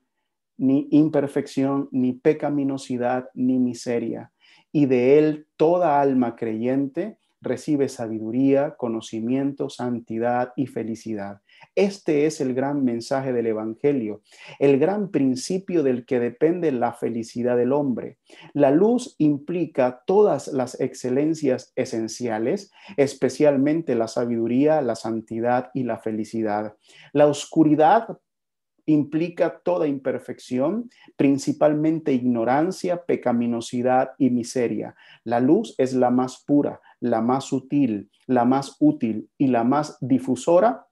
ni imperfección, ni pecaminosidad, ni miseria. Y de él toda alma creyente recibe sabiduría, conocimiento, santidad y felicidad. Este es el gran mensaje del Evangelio, el gran principio del que depende la felicidad del hombre. La luz implica todas las excelencias esenciales, especialmente la sabiduría, la santidad y la felicidad. La oscuridad implica toda imperfección, principalmente ignorancia, pecaminosidad y miseria. La luz es la más pura, la más sutil, la más útil y la más difusora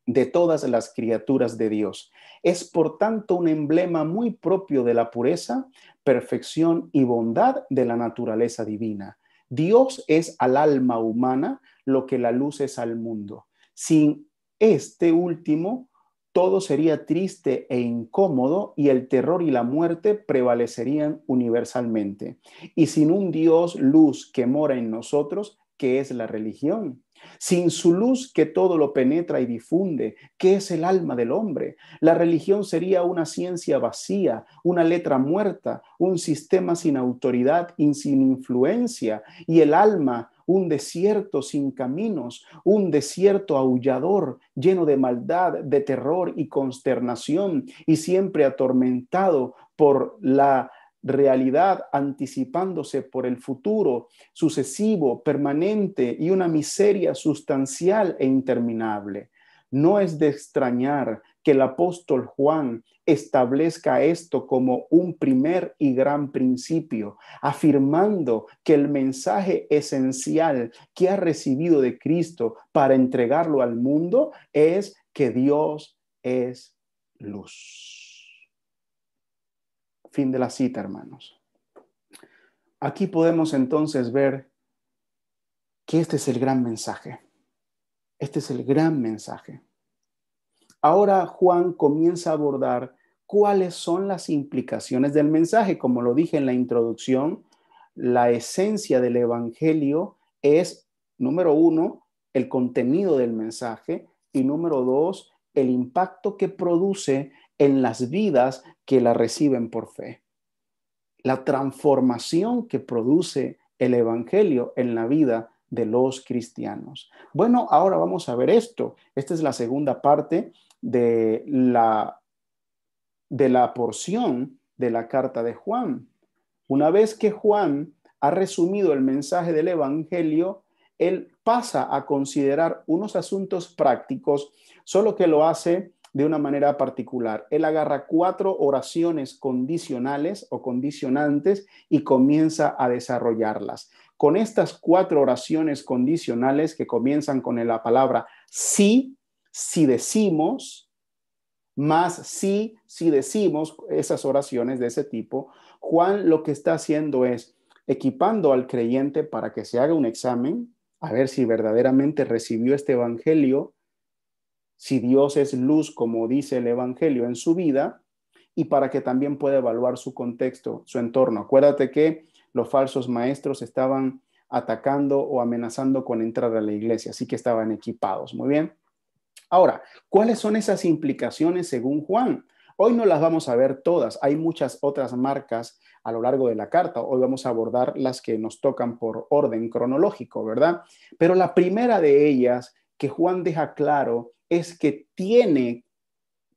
de todas las criaturas de Dios. Es por tanto un emblema muy propio de la pureza, perfección y bondad de la naturaleza divina. Dios es al alma humana lo que la luz es al mundo. Sin este último, todo sería triste e incómodo y el terror y la muerte prevalecerían universalmente. Y sin un Dios luz que mora en nosotros, ¿qué es la religión? Sin su luz que todo lo penetra y difunde, ¿qué es el alma del hombre? La religión sería una ciencia vacía, una letra muerta, un sistema sin autoridad y sin influencia, y el alma un desierto sin caminos, un desierto aullador, lleno de maldad, de terror y consternación, y siempre atormentado por la realidad, anticipándose por el futuro sucesivo, permanente y una miseria sustancial e interminable. No es de extrañar que el apóstol Juan establezca esto como un primer y gran principio, afirmando que el mensaje esencial que ha recibido de Cristo para entregarlo al mundo es que Dios es luz. Fin de la cita, hermanos. Aquí podemos entonces ver que este es el gran mensaje. Este es el gran mensaje. Ahora Juan comienza a abordar cuáles son las implicaciones del mensaje. Como lo dije en la introducción, la esencia del evangelio es, número uno, el contenido del mensaje y número dos, el impacto que produce en las vidas que la reciben por fe. La transformación que produce el evangelio en la vida de los cristianos. Bueno, ahora vamos a ver esto. Esta es la segunda parte de la porción de la carta de Juan. Una vez que Juan ha resumido el mensaje del evangelio, él pasa a considerar unos asuntos prácticos, solo que lo hace de una manera particular. Él agarra 4 oraciones condicionales o condicionantes y comienza a desarrollarlas. Con estas 4 oraciones condicionales que comienzan con la palabra sí, si decimos, más sí, si decimos esas oraciones de ese tipo, Juan lo que está haciendo es equipando al creyente para que se haga un examen, a ver si verdaderamente recibió este evangelio, si Dios es luz, como dice el evangelio en su vida, y para que también pueda evaluar su contexto, su entorno. Acuérdate que los falsos maestros estaban atacando o amenazando con entrar a la iglesia, así que estaban equipados. Muy bien. Ahora, ¿cuáles son esas implicaciones según Juan? Hoy no las vamos a ver todas, hay muchas otras marcas a lo largo de la carta. Hoy vamos a abordar las que nos tocan por orden cronológico, ¿verdad? Pero la primera de ellas que Juan deja claro es que tiene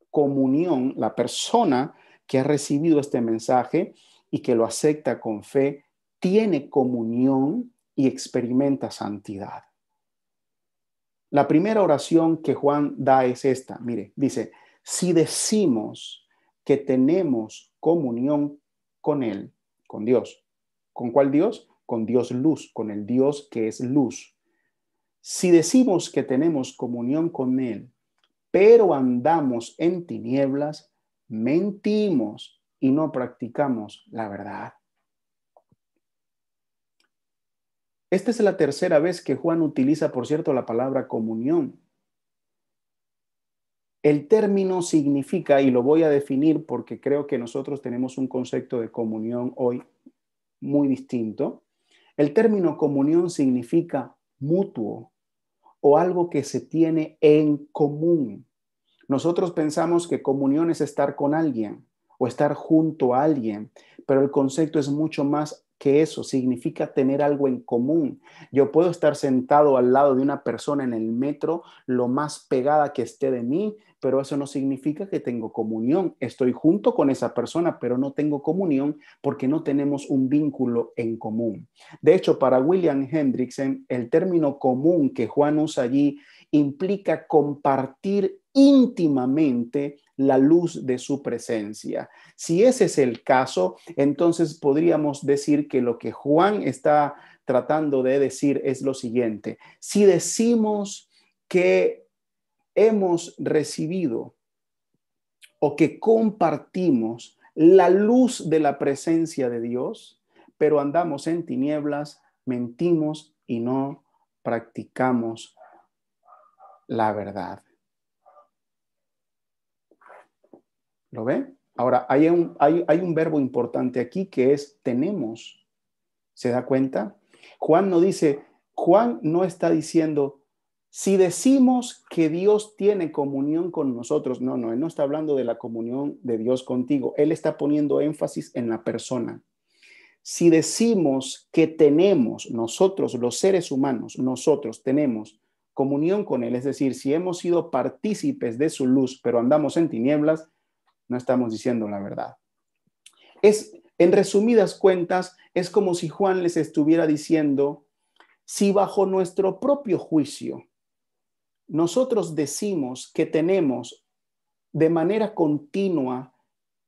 comunión, la persona que ha recibido este mensaje y que lo acepta con fe, tiene comunión y experimenta santidad. La primera oración que Juan da es esta, mire, dice, si decimos que tenemos comunión con Él, con Dios, ¿con cuál Dios? Con Dios luz, con el Dios que es luz. Si decimos que tenemos comunión con Él, pero andamos en tinieblas, mentimos y no practicamos la verdad. Esta es la tercera vez que Juan utiliza, por cierto, la palabra comunión. El término significa, y lo voy a definir porque creo que nosotros tenemos un concepto de comunión hoy muy distinto. El término comunión significa mutuo o algo que se tiene en común. Nosotros pensamos que comunión es estar con alguien o estar junto a alguien, pero el concepto es mucho más que eso, significa tener algo en común. Yo puedo estar sentado al lado de una persona en el metro, lo más pegada que esté de mí, pero eso no significa que tengo comunión. Estoy junto con esa persona, pero no tengo comunión porque no tenemos un vínculo en común. De hecho, para William Hendriksen, el término común que Juan usa allí implica compartir íntimamente la luz de su presencia. Si ese es el caso, entonces podríamos decir que lo que Juan está tratando de decir es lo siguiente. Si decimos que hemos recibido o que compartimos la luz de la presencia de Dios, pero andamos en tinieblas, mentimos y no practicamos la verdad. ¿Lo ven? Ahora, hay un verbo importante aquí que es tenemos. ¿Se da cuenta? Juan no está diciendo, si decimos que Dios tiene comunión con nosotros. No, él no está hablando de la comunión de Dios contigo. Él está poniendo énfasis en la persona. Si decimos que tenemos, nosotros, los seres humanos, nosotros tenemos comunión con Él, es decir, si hemos sido partícipes de su luz, pero andamos en tinieblas, no estamos diciendo la verdad. En resumidas cuentas, es como si Juan les estuviera diciendo, si bajo nuestro propio juicio nosotros decimos que tenemos de manera continua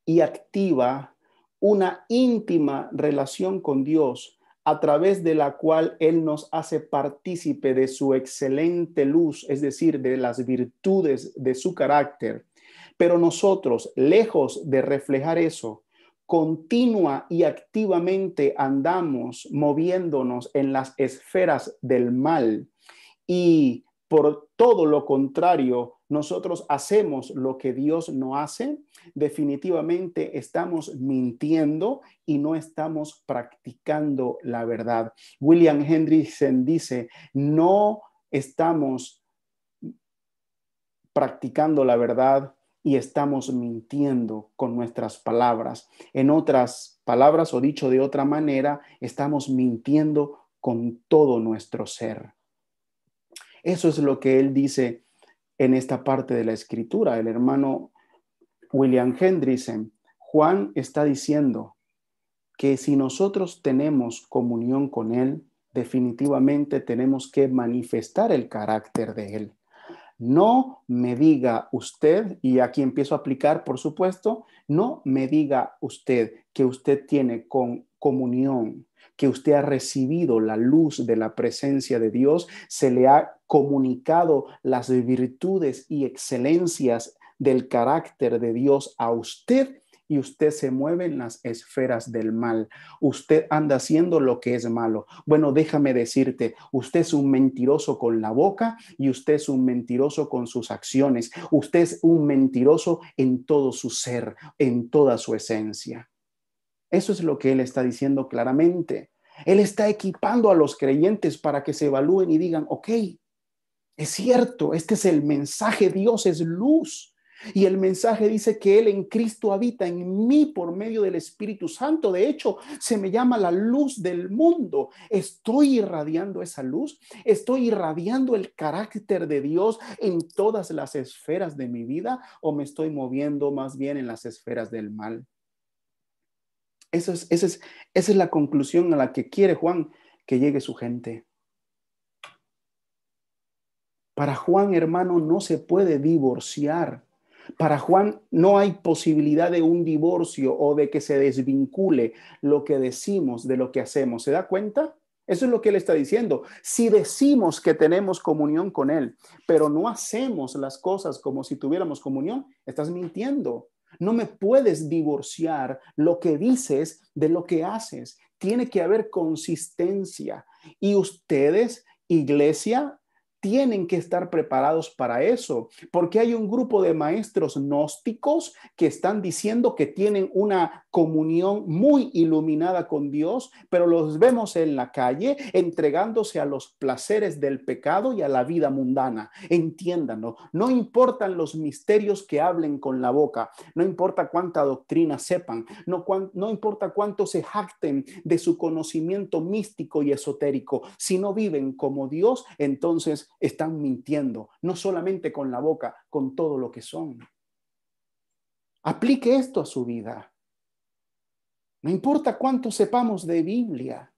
y activa una íntima relación con Dios a través de la cual Él nos hace partícipe de su excelente luz, es decir, de las virtudes de su carácter. Pero nosotros, lejos de reflejar eso, continua y activamente andamos moviéndonos en las esferas del mal y por todo lo contrario, nosotros hacemos lo que Dios no hace, definitivamente estamos mintiendo y no estamos practicando la verdad. William Hendriksen dice, no estamos practicando la verdad y estamos mintiendo con nuestras palabras. En otras palabras, o dicho de otra manera, estamos mintiendo con todo nuestro ser. Eso es lo que él dice en esta parte de la escritura. El hermano William Hendriksen, Juan está diciendo que si nosotros tenemos comunión con Él, definitivamente tenemos que manifestar el carácter de Él. No me diga usted, y aquí empiezo a aplicar, por supuesto, no me diga usted que usted tiene comunión, que usted ha recibido la luz de la presencia de Dios, se le ha comunicado las virtudes y excelencias del carácter de Dios a usted y usted se mueve en las esferas del mal. Usted anda haciendo lo que es malo. Bueno, déjame decirte, usted es un mentiroso con la boca y usted es un mentiroso con sus acciones. Usted es un mentiroso en todo su ser, en toda su esencia. Eso es lo que él está diciendo claramente. Él está equipando a los creyentes para que se evalúen y digan, ok, es cierto, este es el mensaje, Dios es luz. Y el mensaje dice que Él en Cristo habita en mí por medio del Espíritu Santo. De hecho, se me llama la luz del mundo. Estoy irradiando esa luz. Estoy irradiando el carácter de Dios en todas las esferas de mi vida, o me estoy moviendo más bien en las esferas del mal. Esa es la conclusión a la que quiere Juan que llegue su gente. Para Juan, hermano, no se puede divorciar. Para Juan no hay posibilidad de un divorcio o de que se desvincule lo que decimos de lo que hacemos. ¿Se da cuenta? Eso es lo que él está diciendo. Si decimos que tenemos comunión con él, pero no hacemos las cosas como si tuviéramos comunión, estás mintiendo. No me puedes divorciar lo que dices de lo que haces. Tiene que haber consistencia. Y ustedes, iglesia, tienen que estar preparados para eso, porque hay un grupo de maestros gnósticos que están diciendo que tienen una comunión muy iluminada con Dios, pero los vemos en la calle entregándose a los placeres del pecado y a la vida mundana. Entiéndanlo, no importan los misterios que hablen con la boca, no importa cuánta doctrina sepan, no importa cuánto se jacten de su conocimiento místico y esotérico, si no viven como Dios, entonces están mintiendo, no solamente con la boca, con todo lo que son. Aplique esto a su vida. No importa cuánto sepamos de Biblia,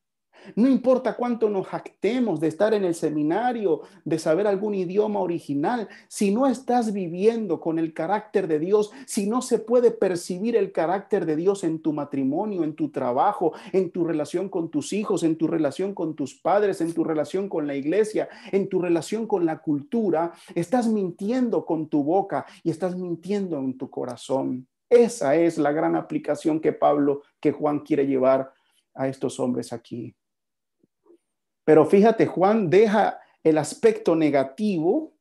no importa cuánto nos jactemos de estar en el seminario, de saber algún idioma original, si no estás viviendo con el carácter de Dios, si no se puede percibir el carácter de Dios en tu matrimonio, en tu trabajo, en tu relación con tus hijos, en tu relación con tus padres, en tu relación con la iglesia, en tu relación con la cultura, estás mintiendo con tu boca y estás mintiendo en tu corazón. Esa es la gran aplicación que Juan quiere llevar a estos hombres aquí. Pero fíjate, Juan deja el aspecto negativo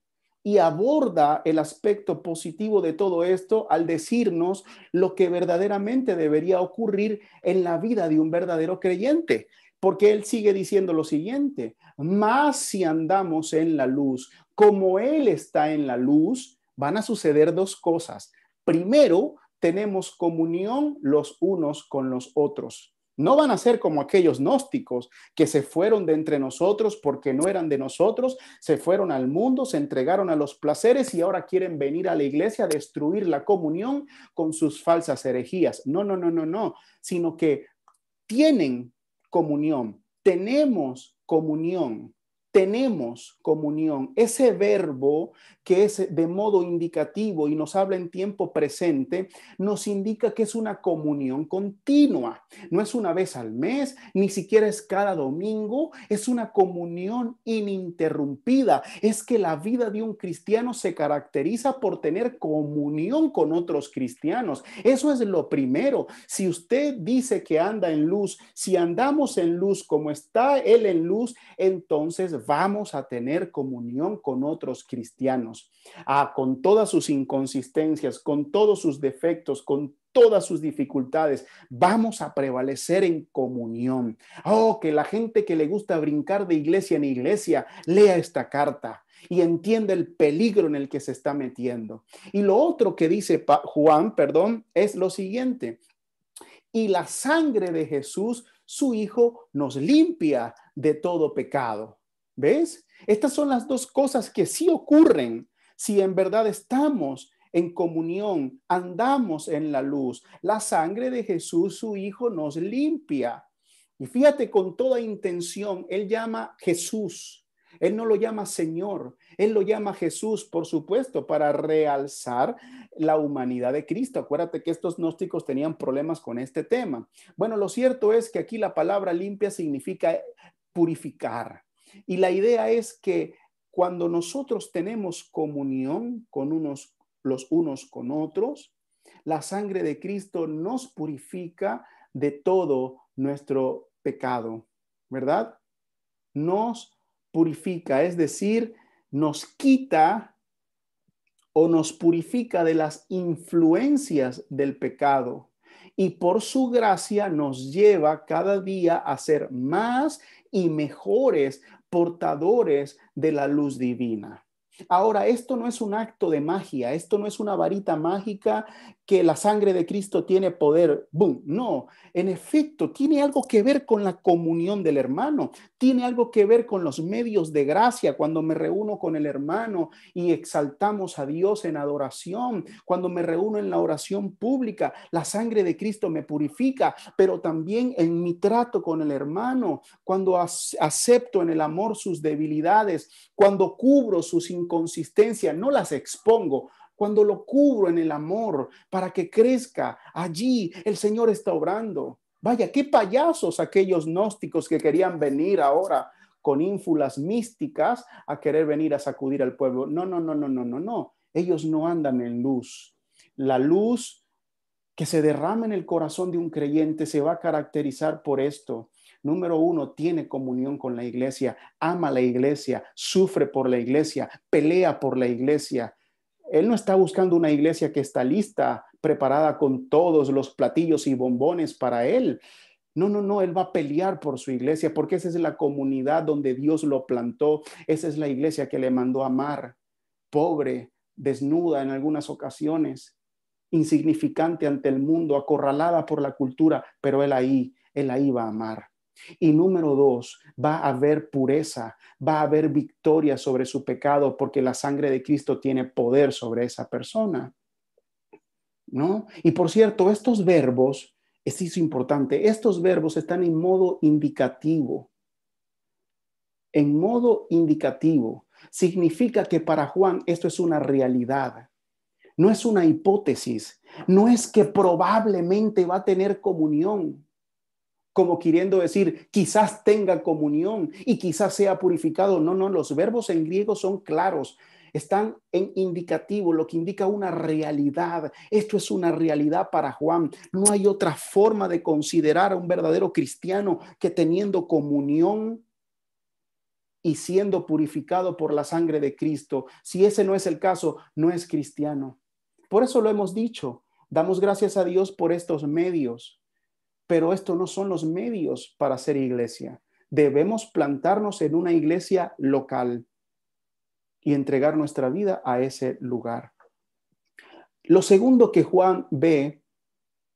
y aborda el aspecto positivo de todo esto al decirnos lo que verdaderamente debería ocurrir en la vida de un verdadero creyente. Porque él sigue diciendo lo siguiente: más si andamos en la luz, como él está en la luz, van a suceder dos cosas. Primero, tenemos comunión los unos con los otros. No van a ser como aquellos gnósticos que se fueron de entre nosotros porque no eran de nosotros, se fueron al mundo, se entregaron a los placeres y ahora quieren venir a la iglesia a destruir la comunión con sus falsas herejías. No, sino que tienen comunión, tenemos comunión. Tenemos comunión. Ese verbo que es de modo indicativo y nos habla en tiempo presente, nos indica que es una comunión continua. No es una vez al mes, ni siquiera es cada domingo, es una comunión ininterrumpida. Es que la vida de un cristiano se caracteriza por tener comunión con otros cristianos. Eso es lo primero. Si usted dice que anda en luz, si andamos en luz como está Él en luz, entonces vamos a tener comunión con otros cristianos. Con todas sus inconsistencias, con todos sus defectos, con todas sus dificultades, vamos a prevalecer en comunión. Que la gente que le gusta brincar de iglesia en iglesia lea esta carta y entienda el peligro en el que se está metiendo. Y lo otro que dice Juan, es lo siguiente: y la sangre de Jesús, su Hijo, nos limpia de todo pecado. ¿Ves? Estas son las dos cosas que sí ocurren si en verdad estamos en comunión, andamos en la luz. La sangre de Jesús, su Hijo, nos limpia. Y fíjate, con toda intención, Él llama Jesús. Él no lo llama Señor, Él lo llama Jesús, por supuesto, para realzar la humanidad de Cristo. Acuérdate que estos gnósticos tenían problemas con este tema. Bueno, lo cierto es que aquí la palabra limpia significa purificar. Y la idea es que cuando nosotros tenemos comunión con los unos con otros, la sangre de Cristo nos purifica de todo nuestro pecado, ¿verdad? Nos purifica, es decir, nos quita o nos purifica de las influencias del pecado y por su gracia nos lleva cada día a ser más y mejores portadores de la luz divina. Ahora, esto no es un acto de magia, esto no es una varita mágica que la sangre de Cristo tiene poder. ¡Bum! No, en efecto, tiene algo que ver con la comunión del hermano, tiene algo que ver con los medios de gracia, cuando me reúno con el hermano y exaltamos a Dios en adoración, cuando me reúno en la oración pública, la sangre de Cristo me purifica, pero también en mi trato con el hermano, cuando acepto en el amor sus debilidades, cuando cubro sus inconsistencias, no las expongo, cuando lo cubro en el amor para que crezca, allí el Señor está obrando. Vaya, qué payasos aquellos gnósticos que querían venir ahora con ínfulas místicas a querer venir a sacudir al pueblo. No, no, no, no, no, no, no. Ellos no andan en luz. La luz que se derrama en el corazón de un creyente se va a caracterizar por esto. Número uno, tiene comunión con la iglesia, ama la iglesia, sufre por la iglesia, pelea por la iglesia. Él no está buscando una iglesia que está lista, preparada con todos los platillos y bombones para él. No, no, no, él va a pelear por su iglesia porque esa es la comunidad donde Dios lo plantó. Esa es la iglesia que le mandó a amar, pobre, desnuda en algunas ocasiones, insignificante ante el mundo, acorralada por la cultura, pero él ahí va a amar. Y número dos, va a haber pureza, va a haber victoria sobre su pecado porque la sangre de Cristo tiene poder sobre esa persona, ¿no? Y por cierto, estos verbos, esto es importante, estos verbos están en modo indicativo. En modo indicativo significa que para Juan esto es una realidad. No es una hipótesis, no es que probablemente va a tener comunión, como queriendo decir, quizás tenga comunión y quizás sea purificado. No, no, los verbos en griego son claros, están en indicativo, lo que indica una realidad. Esto es una realidad para Juan. No hay otra forma de considerar a un verdadero cristiano que teniendo comunión y siendo purificado por la sangre de Cristo. Si ese no es el caso, no es cristiano. Por eso lo hemos dicho, damos gracias a Dios por estos medios, pero estos no son los medios para ser iglesia. Debemos plantarnos en una iglesia local y entregar nuestra vida a ese lugar. Lo segundo que Juan ve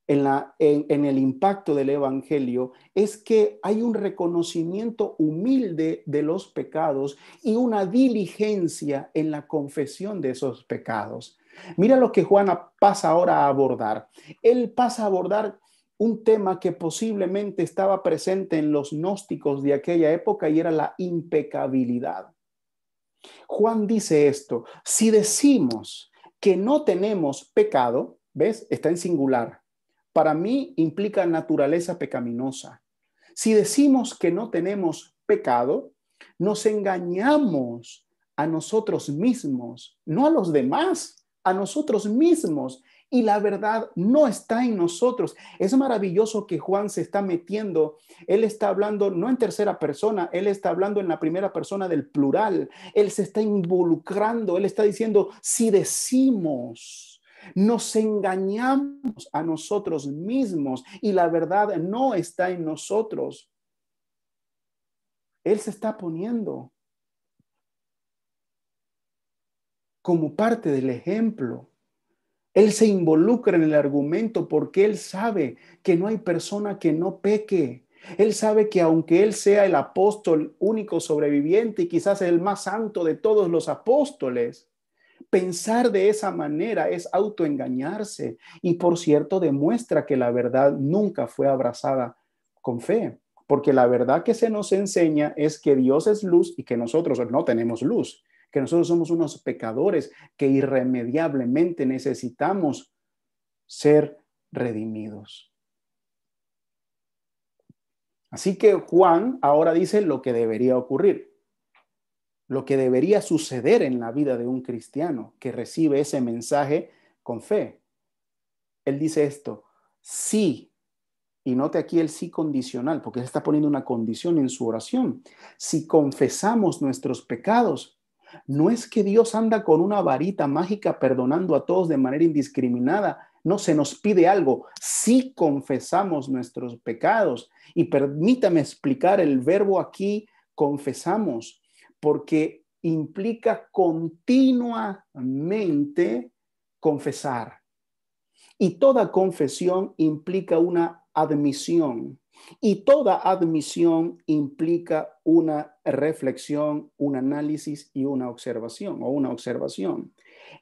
en el impacto del evangelio es que hay un reconocimiento humilde de los pecados y una diligencia en la confesión de esos pecados. Mira lo que Juan pasa ahora a abordar. Él pasa a abordar un tema que posiblemente estaba presente en los gnósticos de aquella época y era la impecabilidad. Juan dice esto: si decimos que no tenemos pecado, ¿ves? Está en singular. Para mí implica naturaleza pecaminosa. Si decimos que no tenemos pecado, nos engañamos a nosotros mismos, no a los demás, a nosotros mismos. Y la verdad no está en nosotros. Es maravilloso que Juan se está metiendo. Él está hablando no en tercera persona, él está hablando en la primera persona del plural. Él se está involucrando, él está diciendo, si decimos, nos engañamos a nosotros mismos y la verdad no está en nosotros. Él se está poniendo como parte del ejemplo. Él se involucra en el argumento porque él sabe que no hay persona que no peque. Él sabe que aunque él sea el apóstol único sobreviviente y quizás el más santo de todos los apóstoles, pensar de esa manera es autoengañarse y, por cierto, demuestra que la verdad nunca fue abrazada con fe, porque la verdad que se nos enseña es que Dios es luz y que nosotros no tenemos luz, que nosotros somos unos pecadores que irremediablemente necesitamos ser redimidos. Así que Juan ahora dice lo que debería ocurrir, lo que debería suceder en la vida de un cristiano que recibe ese mensaje con fe. Él dice esto: sí, y note aquí el sí condicional, porque se está poniendo una condición en su oración. Si confesamos nuestros pecados, no es que Dios anda con una varita mágica perdonando a todos de manera indiscriminada. No, se nos pide algo. Si confesamos nuestros pecados, y permítame explicar el verbo aquí, confesamos, porque implica continuamente confesar. Y toda confesión implica una admisión. Y toda admisión implica una reflexión, un análisis y una observación o una observación.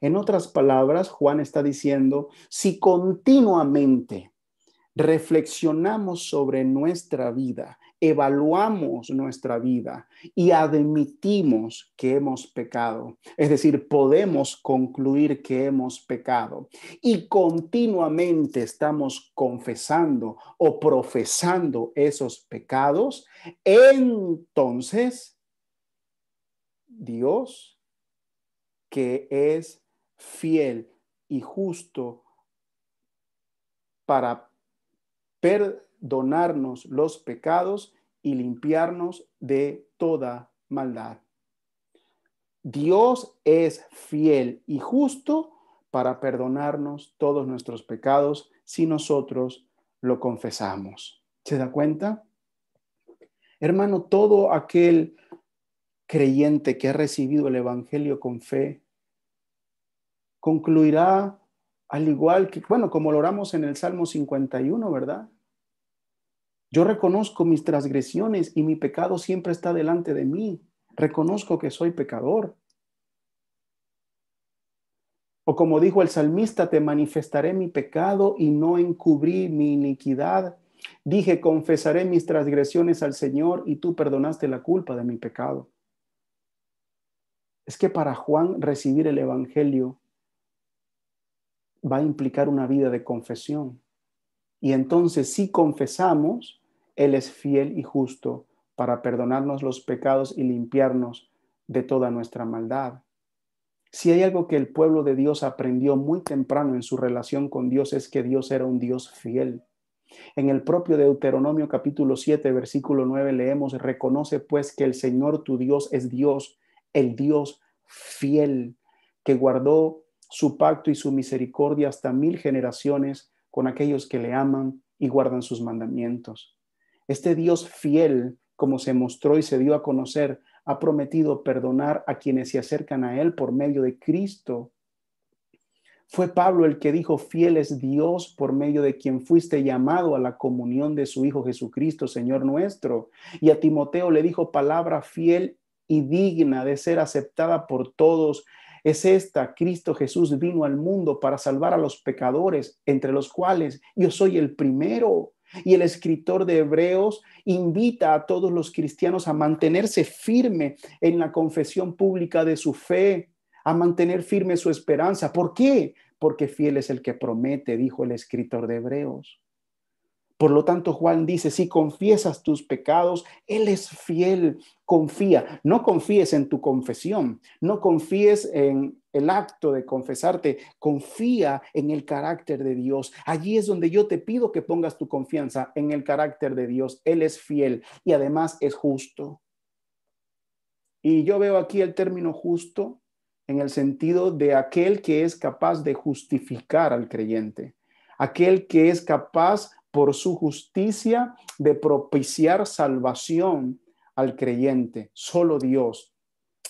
En otras palabras, Juan está diciendo, si continuamente reflexionamos sobre nuestra vida, evaluamos nuestra vida y admitimos que hemos pecado, es decir, podemos concluir que hemos pecado y continuamente estamos confesando o profesando esos pecados, entonces Dios, que es fiel y justo para perdonarnos los pecados y limpiarnos de toda maldad. Dios es fiel y justo para perdonarnos todos nuestros pecados si nosotros lo confesamos. ¿Se da cuenta? Hermano, todo aquel creyente que ha recibido el Evangelio con fe concluirá al igual que, bueno, como lo oramos en el Salmo 51, ¿verdad? Yo reconozco mis transgresiones y mi pecado siempre está delante de mí. Reconozco que soy pecador. O como dijo el salmista, te manifestaré mi pecado y no encubrí mi iniquidad. Dije, confesaré mis transgresiones al Señor y tú perdonaste la culpa de mi pecado. Es que para Juan recibir el Evangelio va a implicar una vida de confesión. Y entonces si confesamos, Él es fiel y justo para perdonarnos los pecados y limpiarnos de toda nuestra maldad. Si hay algo que el pueblo de Dios aprendió muy temprano en su relación con Dios es que Dios era un Dios fiel. En el propio Deuteronomio capítulo 7, versículo 9 leemos, reconoce pues que el Señor tu Dios es Dios, el Dios fiel, que guardó su pacto y su misericordia hasta 1000 generaciones con aquellos que le aman y guardan sus mandamientos. Este Dios fiel, como se mostró y se dio a conocer, ha prometido perdonar a quienes se acercan a Él por medio de Cristo. Fue Pablo el que dijo, fiel es Dios por medio de quien fuiste llamado a la comunión de su Hijo Jesucristo, Señor nuestro. Y a Timoteo le dijo, palabra fiel y digna de ser aceptada por todos. Es esta, Cristo Jesús vino al mundo para salvar a los pecadores, entre los cuales yo soy el primero. Y el escritor de Hebreos invita a todos los cristianos a mantenerse firme en la confesión pública de su fe, a mantener firme su esperanza. ¿Por qué? Porque fiel es el que promete, dijo el escritor de Hebreos. Por lo tanto, Juan dice, si confiesas tus pecados, Él es fiel, confía. No confíes en tu confesión, no confíes en el acto de confesarte, confía en el carácter de Dios. Allí es donde yo te pido que pongas tu confianza en el carácter de Dios. Él es fiel y además es justo. Y yo veo aquí el término justo en el sentido de aquel que es capaz de justificar al creyente, aquel que es capaz por su justicia de propiciar salvación al creyente, solo Dios.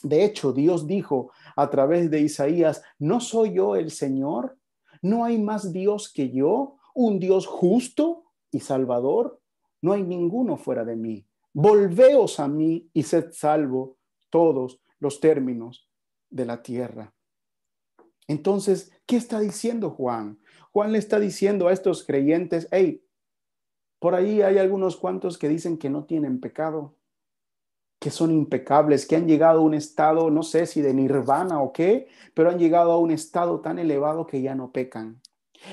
De hecho, Dios dijo a través de Isaías, ¿no soy yo el Señor? ¿No hay más Dios que yo? ¿Un Dios justo y salvador? No hay ninguno fuera de mí. Volveos a mí y sed salvo todos los términos de la tierra. Entonces, ¿qué está diciendo Juan? Juan le está diciendo a estos creyentes, hey, por ahí hay algunos cuantos que dicen que no tienen pecado, que son impecables, que han llegado a un estado, no sé si de nirvana o qué, pero han llegado a un estado tan elevado que ya no pecan.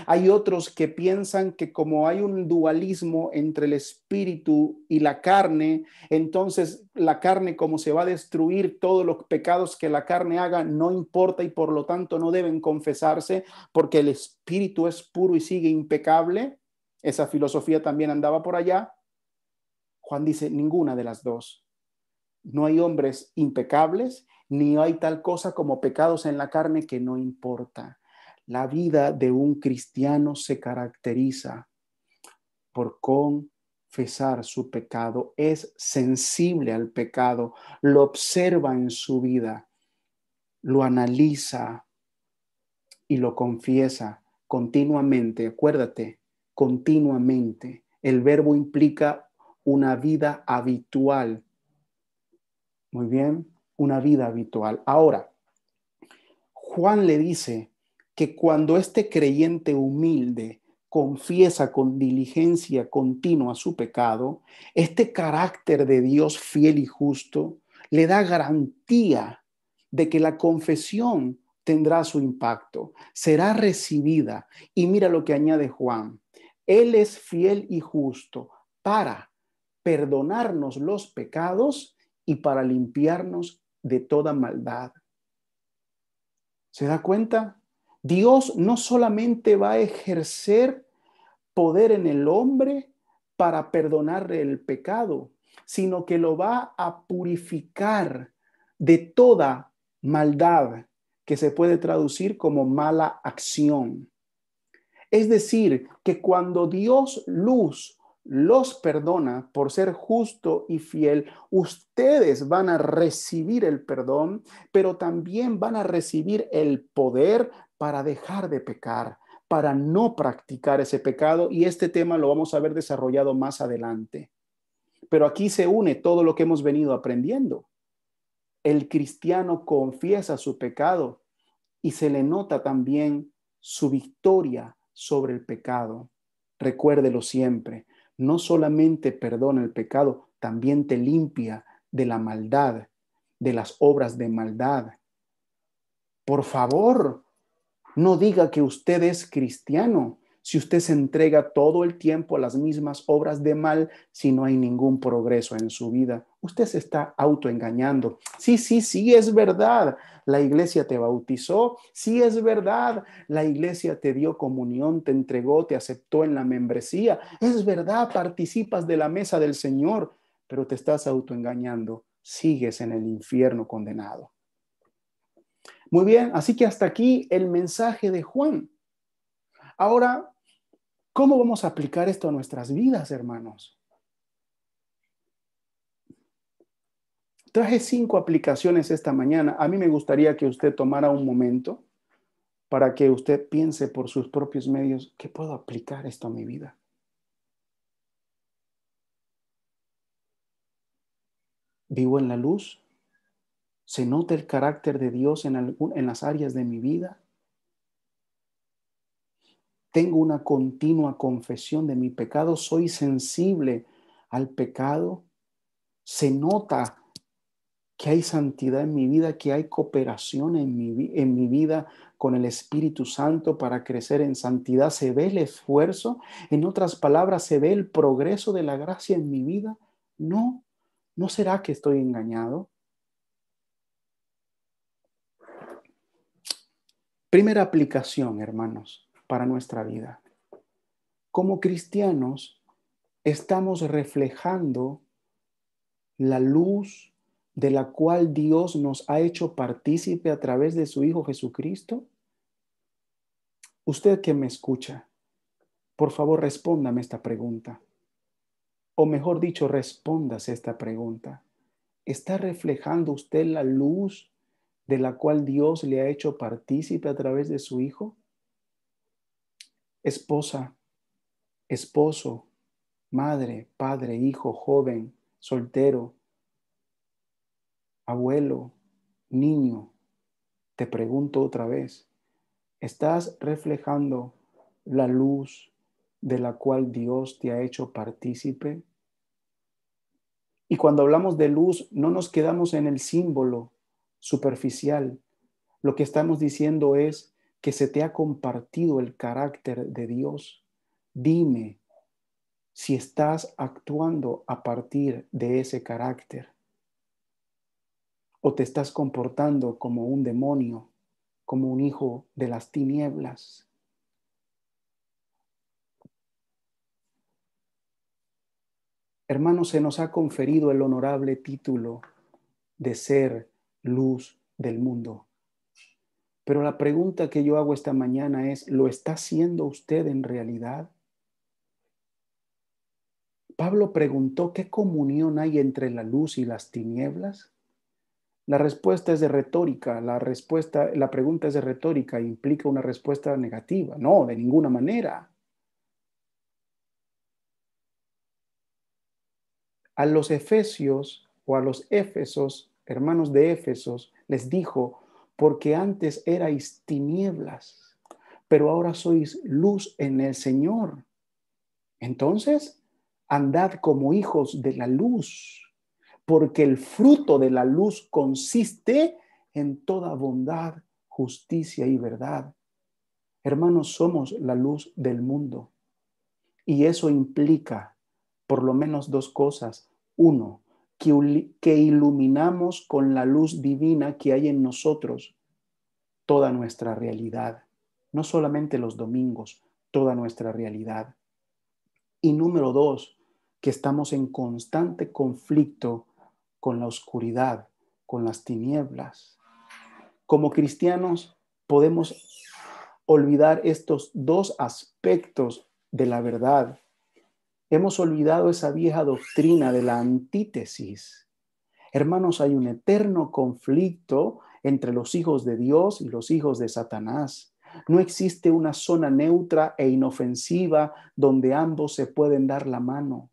Hay otros que piensan que como hay un dualismo entre el espíritu y la carne, entonces la carne, como se va a destruir todos los pecados que la carne haga, no importa y por lo tanto no deben confesarse porque el espíritu es puro y sigue impecable. Esa filosofía también andaba por allá. Juan dice, ninguna de las dos. No hay hombres impecables, ni hay tal cosa como pecados en la carne que no importa. La vida de un cristiano se caracteriza por confesar su pecado, es sensible al pecado, lo observa en su vida, lo analiza y lo confiesa continuamente. Acuérdate, continuamente. El verbo implica una vida habitual. Muy bien, una vida habitual. Ahora, Juan le dice que cuando este creyente humilde confiesa con diligencia continua su pecado, este carácter de Dios fiel y justo le da garantía de que la confesión tendrá su impacto, será recibida. Y mira lo que añade Juan: Él es fiel y justo para perdonarnos los pecados y para limpiarnos de toda maldad. ¿Se da cuenta? Dios no solamente va a ejercer poder en el hombre para perdonarle el pecado, sino que lo va a purificar de toda maldad, que se puede traducir como mala acción. Es decir, que cuando Dios luz los perdona por ser justo y fiel, ustedes van a recibir el perdón, pero también van a recibir el poder para dejar de pecar, para no practicar ese pecado. Y este tema lo vamos a ver desarrollado más adelante. Pero aquí se une todo lo que hemos venido aprendiendo. El cristiano confiesa su pecado y se le nota también su victoria sobre el pecado. Recuérdelo siempre, no solamente perdona el pecado, también te limpia de la maldad, de las obras de maldad. Por favor, no diga que usted es cristiano si usted se entrega todo el tiempo a las mismas obras de mal, si no hay ningún progreso en su vida. Usted se está autoengañando. Sí, es verdad. La iglesia te bautizó. Sí, es verdad. La iglesia te dio comunión, te entregó, te aceptó en la membresía. Es verdad, participas de la mesa del Señor, pero te estás autoengañando. Sigues en el infierno condenado. Muy bien, así que hasta aquí el mensaje de Juan. Ahora, ¿cómo vamos a aplicar esto a nuestras vidas, hermanos? Traje 5 aplicaciones esta mañana. A mí me gustaría que usted tomara un momento para que usted piense por sus propios medios: ¿qué puedo aplicar esto a mi vida? ¿Vivo en la luz? ¿Se nota el carácter de Dios en las áreas de mi vida? ¿Tengo una continua confesión de mi pecado? ¿Soy sensible al pecado? ¿Se nota que hay santidad en mi vida, que hay cooperación en mi vida con el Espíritu Santo para crecer en santidad? ¿Se ve el esfuerzo? En otras palabras, ¿se ve el progreso de la gracia en mi vida? No, ¿no será que estoy engañado? Primera aplicación, hermanos, para nuestra vida. Como cristianos, estamos reflejando la luz de la cual Dios nos ha hecho partícipe a través de su Hijo Jesucristo. Usted que me escucha, por favor, respóndame esta pregunta. O mejor dicho, respóndase esta pregunta. ¿Está reflejando usted la luz de la cual Dios le ha hecho partícipe a través de su Hijo? Esposa, esposo, madre, padre, hijo, joven, soltero, abuelo, niño, te pregunto otra vez, ¿estás reflejando la luz de la cual Dios te ha hecho partícipe? Y cuando hablamos de luz, no nos quedamos en el símbolo superficial. Lo que estamos diciendo es que se te ha compartido el carácter de Dios. Dime si estás actuando a partir de ese carácter o te estás comportando como un demonio, como un hijo de las tinieblas. Hermanos, se nos ha conferido el honorable título de ser luz del mundo. Pero la pregunta que yo hago esta mañana es: ¿lo está haciendo usted en realidad? Pablo preguntó, ¿qué comunión hay entre la luz y las tinieblas? La respuesta es de retórica, la pregunta es de retórica e implica una respuesta negativa. No, de ninguna manera. A los efesios o a los éfesos, hermanos de Éfesos, les dijo, porque antes erais tinieblas, pero ahora sois luz en el Señor. Entonces, andad como hijos de la luz, porque el fruto de la luz consiste en toda bondad, justicia y verdad. Hermanos, somos la luz del mundo y eso implica por lo menos dos cosas. Uno, que iluminamos con la luz divina que hay en nosotros toda nuestra realidad, no solamente los domingos, toda nuestra realidad. Y número dos, que estamos en constante conflicto con la oscuridad, con las tinieblas. Como cristianos podemos olvidar estos dos aspectos de la verdad. Hemos olvidado esa vieja doctrina de la antítesis. Hermanos, hay un eterno conflicto entre los hijos de Dios y los hijos de Satanás. No existe una zona neutra e inofensiva donde ambos se pueden dar la mano.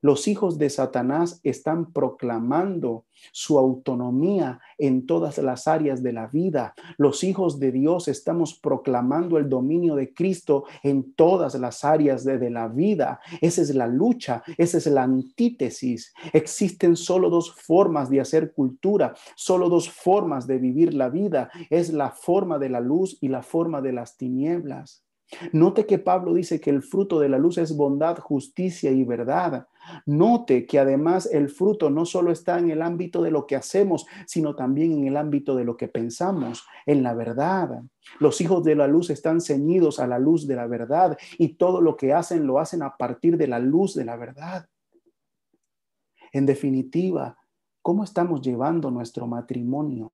Los hijos de Satanás están proclamando su autonomía en todas las áreas de la vida. Los hijos de Dios estamos proclamando el dominio de Cristo en todas las áreas de la vida. Esa es la lucha, esa es la antítesis. Existen solo dos formas de hacer cultura, solo dos formas de vivir la vida. Es la forma de la luz y la forma de las tinieblas. Note que Pablo dice que el fruto de la luz es bondad, justicia y verdad. Note que además el fruto no solo está en el ámbito de lo que hacemos, sino también en el ámbito de lo que pensamos, en la verdad. Los hijos de la luz están ceñidos a la luz de la verdad y todo lo que hacen lo hacen a partir de la luz de la verdad. En definitiva, ¿cómo estamos llevando nuestro matrimonio?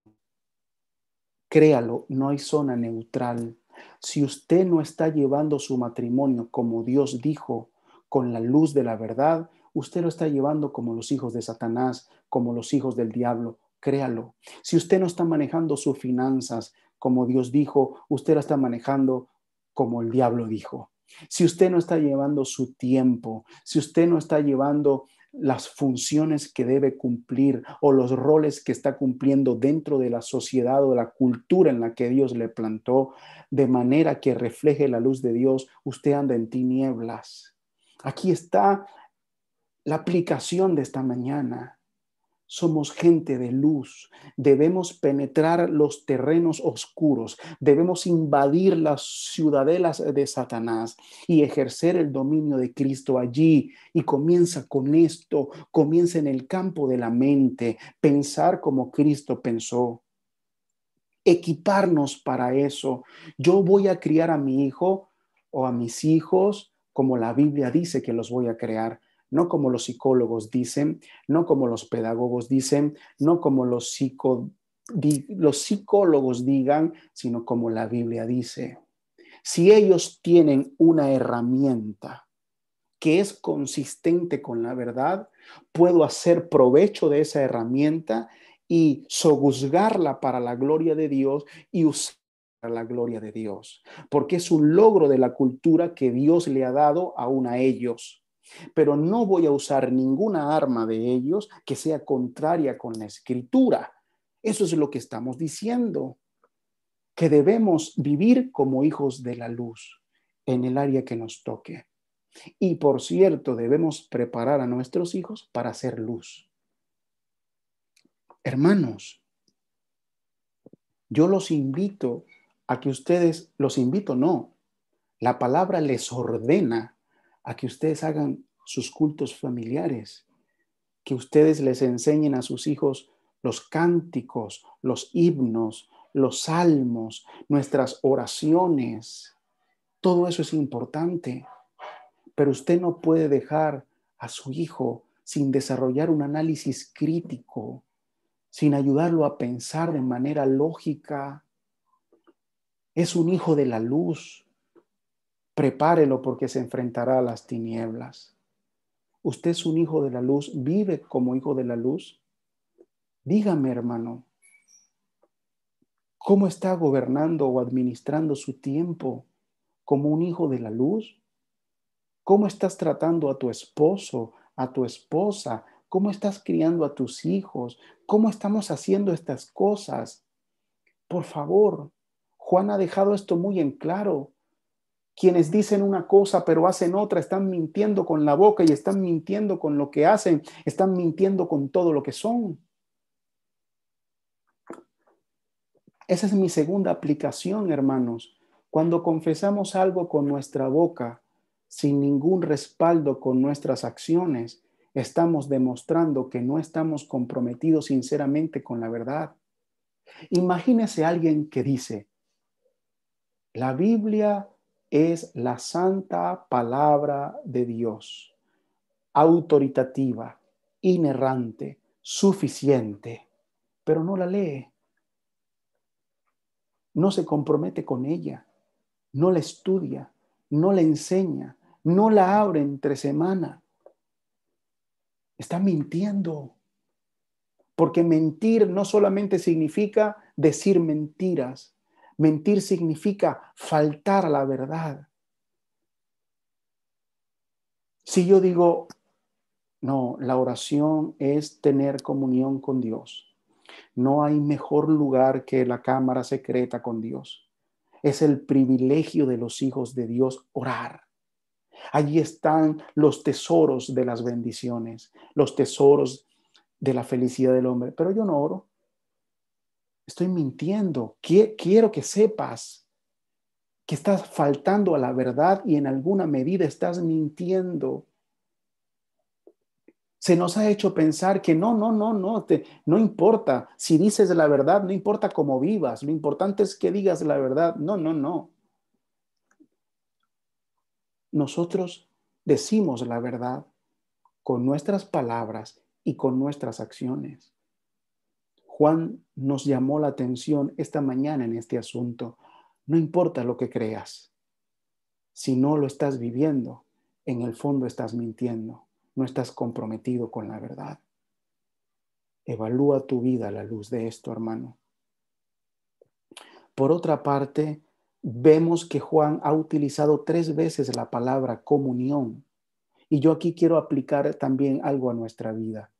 Créalo, no hay zona neutral. Si usted no está llevando su matrimonio como Dios dijo, con la luz de la verdad, usted lo está llevando como los hijos de Satanás, como los hijos del diablo. Créalo. Si usted no está manejando sus finanzas como Dios dijo, usted la está manejando como el diablo dijo. Si usted no está llevando su tiempo, si usted no está llevando las funciones que debe cumplir o los roles que está cumpliendo dentro de la sociedad o de la cultura en la que Dios le plantó, de manera que refleje la luz de Dios, usted anda en tinieblas. Aquí está la aplicación de esta mañana. Somos gente de luz, debemos penetrar los terrenos oscuros, debemos invadir las ciudadelas de Satanás y ejercer el dominio de Cristo allí. Y comienza con esto, comienza en el campo de la mente, pensar como Cristo pensó, equiparnos para eso. Yo voy a criar a mi hijo o a mis hijos como la Biblia dice que los voy a crear, no como los psicólogos dicen, no como los pedagogos dicen, no como los psicólogos digan, sino como la Biblia dice. Si ellos tienen una herramienta que es consistente con la verdad, puedo hacer provecho de esa herramienta y sojuzgarla para la gloria de Dios y usarla para la gloria de Dios, porque es un logro de la cultura que Dios le ha dado aún a ellos. Pero no voy a usar ninguna arma de ellos que sea contraria con la escritura. Eso es lo que estamos diciendo, que debemos vivir como hijos de la luz en el área que nos toque. Y por cierto, debemos preparar a nuestros hijos para hacer luz. Hermanos, yo los invito a que ustedes, los invito no, la palabra les ordena a que ustedes hagan sus cultos familiares, que ustedes les enseñen a sus hijos los cánticos, los himnos, los salmos, nuestras oraciones. Todo eso es importante, pero usted no puede dejar a su hijo sin desarrollar un análisis crítico, sin ayudarlo a pensar de manera lógica. Es un hijo de la luz. Prepárelo porque se enfrentará a las tinieblas. ¿Usted es un hijo de la luz? ¿Vive como hijo de la luz? Dígame, hermano, ¿cómo está gobernando o administrando su tiempo como un hijo de la luz? ¿Cómo estás tratando a tu esposo, a tu esposa? ¿Cómo estás criando a tus hijos? ¿Cómo estamos haciendo estas cosas? Por favor, Juan ha dejado esto muy en claro. Quienes dicen una cosa pero hacen otra, están mintiendo con la boca y están mintiendo con lo que hacen, están mintiendo con todo lo que son. Esa es mi segunda aplicación, hermanos. Cuando confesamos algo con nuestra boca, sin ningún respaldo con nuestras acciones, estamos demostrando que no estamos comprometidos sinceramente con la verdad. Imagínese a alguien que dice, la Biblia es la santa palabra de Dios, autoritativa, inerrante, suficiente, pero no la lee, no se compromete con ella, no la estudia, no la enseña, no la abre entre semana. Está mintiendo, porque mentir no solamente significa decir mentiras, mentir significa faltar a la verdad. Si yo digo, no, la oración es tener comunión con Dios. No hay mejor lugar que la cámara secreta con Dios. Es el privilegio de los hijos de Dios orar. Allí están los tesoros de las bendiciones, los tesoros de la felicidad del hombre. Pero yo no oro. Estoy mintiendo. Quiero que sepas que estás faltando a la verdad y en alguna medida estás mintiendo. Se nos ha hecho pensar que no importa si dices la verdad, no importa cómo vivas, lo importante es que digas la verdad. No. Nosotros decimos la verdad con nuestras palabras y con nuestras acciones. Juan nos llamó la atención esta mañana en este asunto. No importa lo que creas, si no lo estás viviendo, en el fondo estás mintiendo, no estás comprometido con la verdad. Evalúa tu vida a la luz de esto, hermano. Por otra parte, vemos que Juan ha utilizado 3 veces la palabra comunión. Y yo aquí quiero aplicar también algo a nuestra vida.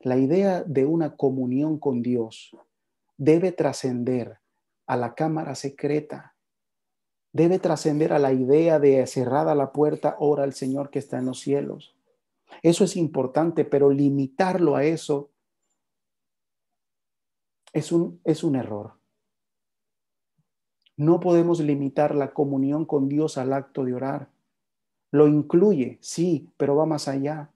La idea de una comunión con Dios debe trascender a la cámara secreta, debe trascender a la idea de cerrada la puerta, ora al Señor que está en los cielos. Eso es importante, pero limitarlo a eso es un error. No podemos limitar la comunión con Dios al acto de orar. Lo incluye, sí, pero va más allá.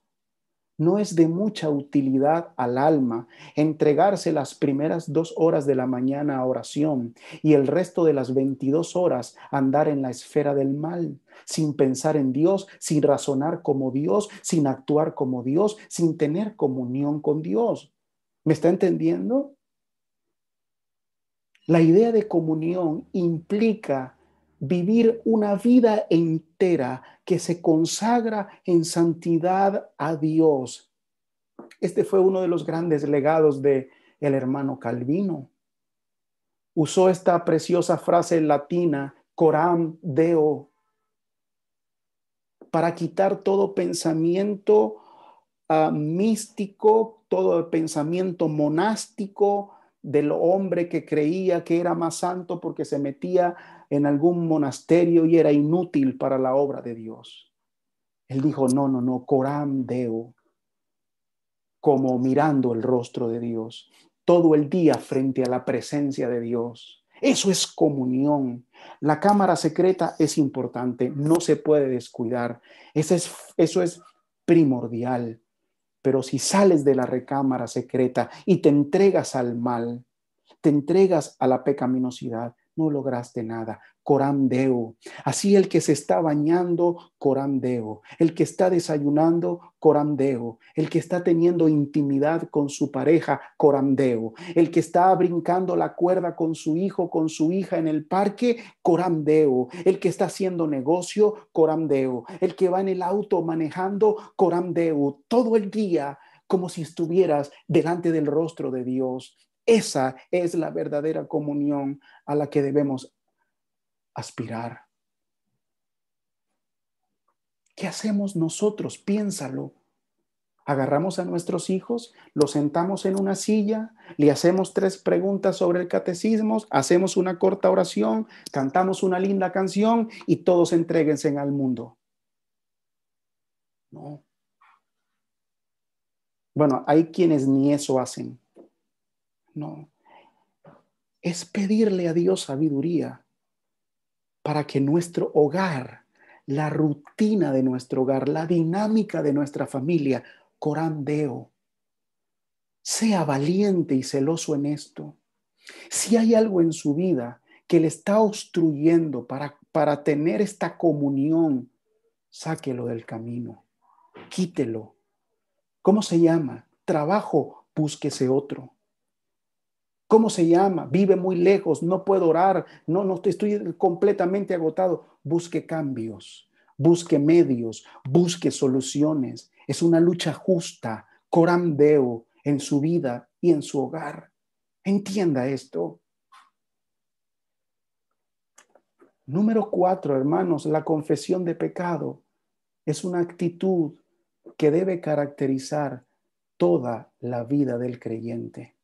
No es de mucha utilidad al alma entregarse las primeras 2 horas de la mañana a oración y el resto de las 22 horas andar en la esfera del mal, sin pensar en Dios, sin razonar como Dios, sin actuar como Dios, sin tener comunión con Dios. ¿Me está entendiendo? La idea de comunión implica vivir una vida entera que se consagra en santidad a Dios. Este fue uno de los grandes legados de el hermano Calvino. Usó esta preciosa frase latina, coram deo, para quitar todo pensamiento místico, todo pensamiento monástico del hombre que creía que era más santo porque se metía en algún monasterio y era inútil para la obra de Dios. Él dijo, no, coram deo, como mirando el rostro de Dios, todo el día frente a la presencia de Dios. Eso es comunión. La cámara secreta es importante, no se puede descuidar. Eso es primordial. Pero si sales de la recámara secreta y te entregas al mal, te entregas a la pecaminosidad, no lograste nada. Coram Deo. Así el que se está bañando, Coram Deo. El que está desayunando, Coram Deo. El que está teniendo intimidad con su pareja, Coram Deo. El que está brincando la cuerda con su hijo, con su hija en el parque, Coram Deo. El que está haciendo negocio, Coram Deo. El que va en el auto manejando, Coram Deo. Todo el día como si estuvieras delante del rostro de Dios. Esa es la verdadera comunión a la que debemos aspirar. ¿Qué hacemos nosotros? Piénsalo. Agarramos a nuestros hijos, los sentamos en una silla, le hacemos 3 preguntas sobre el catecismo, hacemos una corta oración, cantamos una linda canción y todos entréguense al mundo. No. Bueno, hay quienes ni eso hacen. No. Es pedirle a Dios sabiduría para que nuestro hogar, la rutina de nuestro hogar, la dinámica de nuestra familia, Coram Deo, sea valiente y celoso en esto. Si hay algo en su vida que le está obstruyendo para tener esta comunión, sáquelo del camino, quítelo. ¿Cómo se llama? Trabajo, búsquese otro. ¿Cómo se llama? Vive muy lejos, no puedo orar, no estoy completamente agotado. Busque cambios, busque medios, busque soluciones. Es una lucha justa, coram deo, en su vida y en su hogar. Entienda esto. Número 4, hermanos, la confesión de pecado es una actitud que debe caracterizar toda la vida del creyente.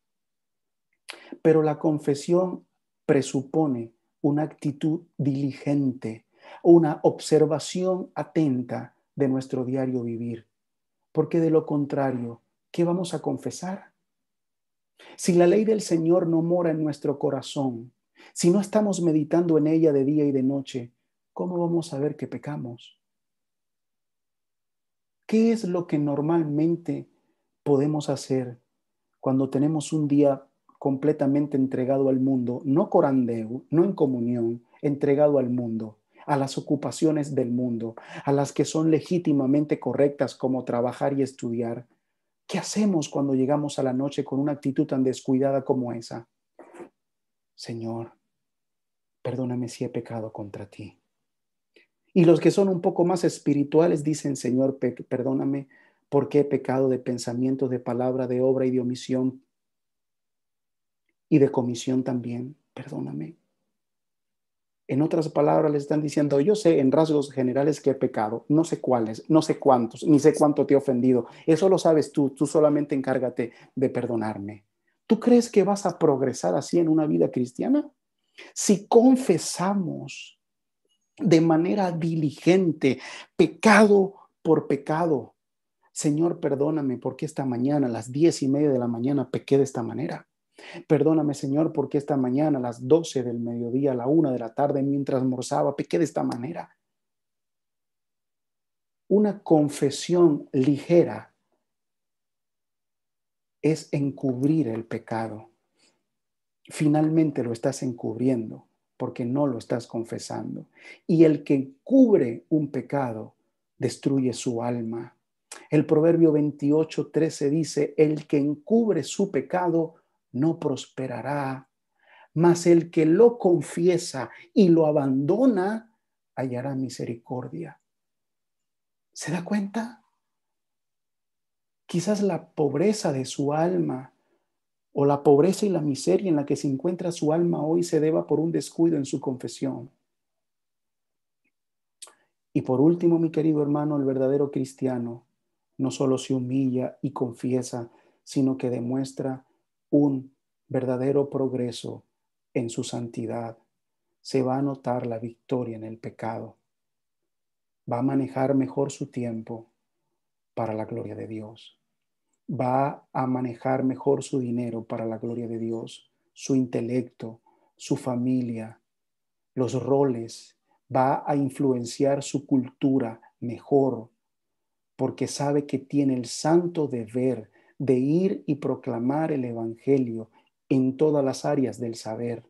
Pero la confesión presupone una actitud diligente, una observación atenta de nuestro diario vivir. Porque de lo contrario, ¿qué vamos a confesar? Si la ley del Señor no mora en nuestro corazón, si no estamos meditando en ella de día y de noche, ¿cómo vamos a ver que pecamos? ¿Qué es lo que normalmente podemos hacer cuando tenemos un día completamente entregado al mundo, no corandeu, no en comunión, entregado al mundo, a las ocupaciones del mundo, a las que son legítimamente correctas como trabajar y estudiar? ¿Qué hacemos cuando llegamos a la noche con una actitud tan descuidada como esa? Señor, perdóname si he pecado contra ti. Y los que son un poco más espirituales dicen, Señor, perdóname porque he pecado de pensamiento, de palabra, de obra y de omisión y de comisión también. Perdóname. En otras palabras, le están diciendo, yo sé en rasgos generales que he pecado, no sé cuáles, no sé cuántos, ni sé cuánto te he ofendido. Eso lo sabes tú solamente encárgate de perdonarme. ¿Tú crees que vas a progresar así en una vida cristiana? Si confesamos de manera diligente, pecado por pecado, Señor, perdóname porque esta mañana a las 10:30 de la mañana pequé de esta manera. Perdóname, Señor, porque esta mañana a las 12 del mediodía, a la 1 de la tarde, mientras almorzaba, pequé de esta manera. Una confesión ligera es encubrir el pecado. Finalmente lo estás encubriendo porque no lo estás confesando. Y el que cubre un pecado destruye su alma. El Proverbio 28:13 dice, el que encubre su pecado no prosperará, mas el que lo confiesa y lo abandona hallará misericordia. ¿Se da cuenta? Quizás la pobreza de su alma o la pobreza y la miseria en la que se encuentra su alma hoy se deba por un descuido en su confesión. Y por último, mi querido hermano, el verdadero cristiano no solo se humilla y confiesa, sino que demuestra un verdadero progreso en su santidad. Se va a notar la victoria en el pecado. Va a manejar mejor su tiempo para la gloria de Dios. Va a manejar mejor su dinero para la gloria de Dios, su intelecto, su familia, los roles. Va a influenciar su cultura mejor porque sabe que tiene el santo deber de ir y proclamar el evangelio en todas las áreas del saber.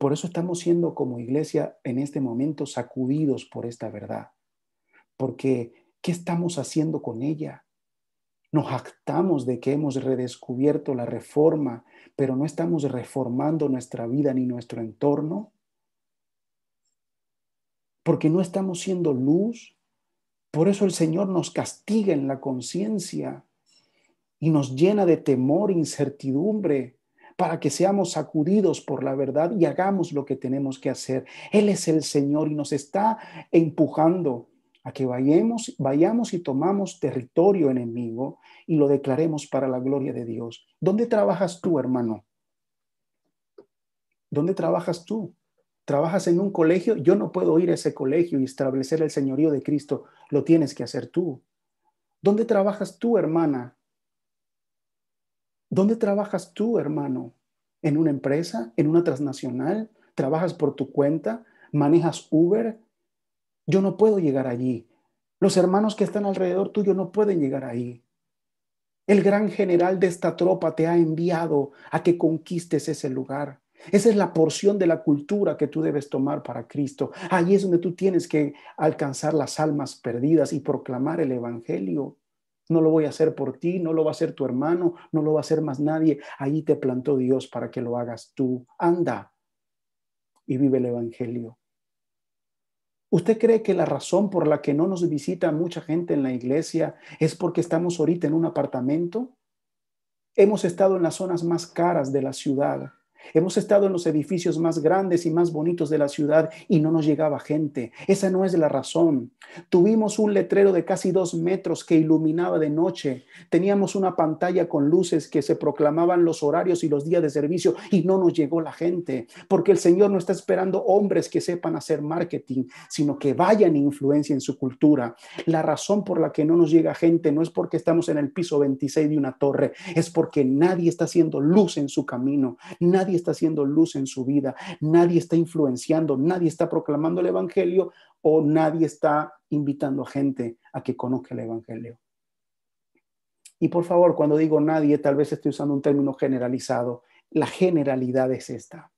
Por eso estamos siendo como iglesia en este momento sacudidos por esta verdad. Porque, ¿qué estamos haciendo con ella? Nos jactamos de que hemos redescubierto la reforma, pero no estamos reformando nuestra vida ni nuestro entorno. Porque no estamos siendo luz. Por eso el Señor nos castiga en la conciencia y nos llena de temor e incertidumbre para que seamos sacudidos por la verdad y hagamos lo que tenemos que hacer. Él es el Señor y nos está empujando a que vayamos y tomamos territorio enemigo y lo declaremos para la gloria de Dios. ¿Dónde trabajas tú, hermano? ¿Dónde trabajas tú? ¿Trabajas en un colegio? Yo no puedo ir a ese colegio y establecer el señorío de Cristo. Lo tienes que hacer tú. ¿Dónde trabajas tú, hermana? ¿Dónde trabajas tú, hermano? ¿En una empresa? ¿En una transnacional? ¿Trabajas por tu cuenta? ¿Manejas Uber? Yo no puedo llegar allí. Los hermanos que están alrededor tuyo no pueden llegar ahí. El gran general de esta tropa te ha enviado a que conquistes ese lugar. Esa es la porción de la cultura que tú debes tomar para Cristo. Ahí es donde tú tienes que alcanzar las almas perdidas y proclamar el evangelio. No lo voy a hacer por ti, no lo va a hacer tu hermano, no lo va a hacer más nadie. Ahí te plantó Dios para que lo hagas tú. Anda y vive el evangelio. ¿Usted cree que la razón por la que no nos visita mucha gente en la iglesia es porque estamos ahorita en un apartamento? Hemos estado en las zonas más caras de la ciudad. Hemos estado en los edificios más grandes y más bonitos de la ciudad y no nos llegaba gente. Esa no es la razón. Tuvimos un letrero de casi 2 metros que iluminaba de noche. Teníamos una pantalla con luces que se proclamaban los horarios y los días de servicio y no nos llegó la gente. Porque el Señor no está esperando hombres que sepan hacer marketing, sino que vayan e influencien su cultura. La razón por la que no nos llega gente no es porque estamos en el piso 26 de una torre, es porque nadie está haciendo luz en su camino, nadie está haciendo luz en su vida, nadie está influenciando, nadie está proclamando el evangelio o nadie está invitando a gente a que conozca el evangelio. Y por favor, cuando digo nadie, tal vez estoy usando un término generalizado. La generalidad es esta.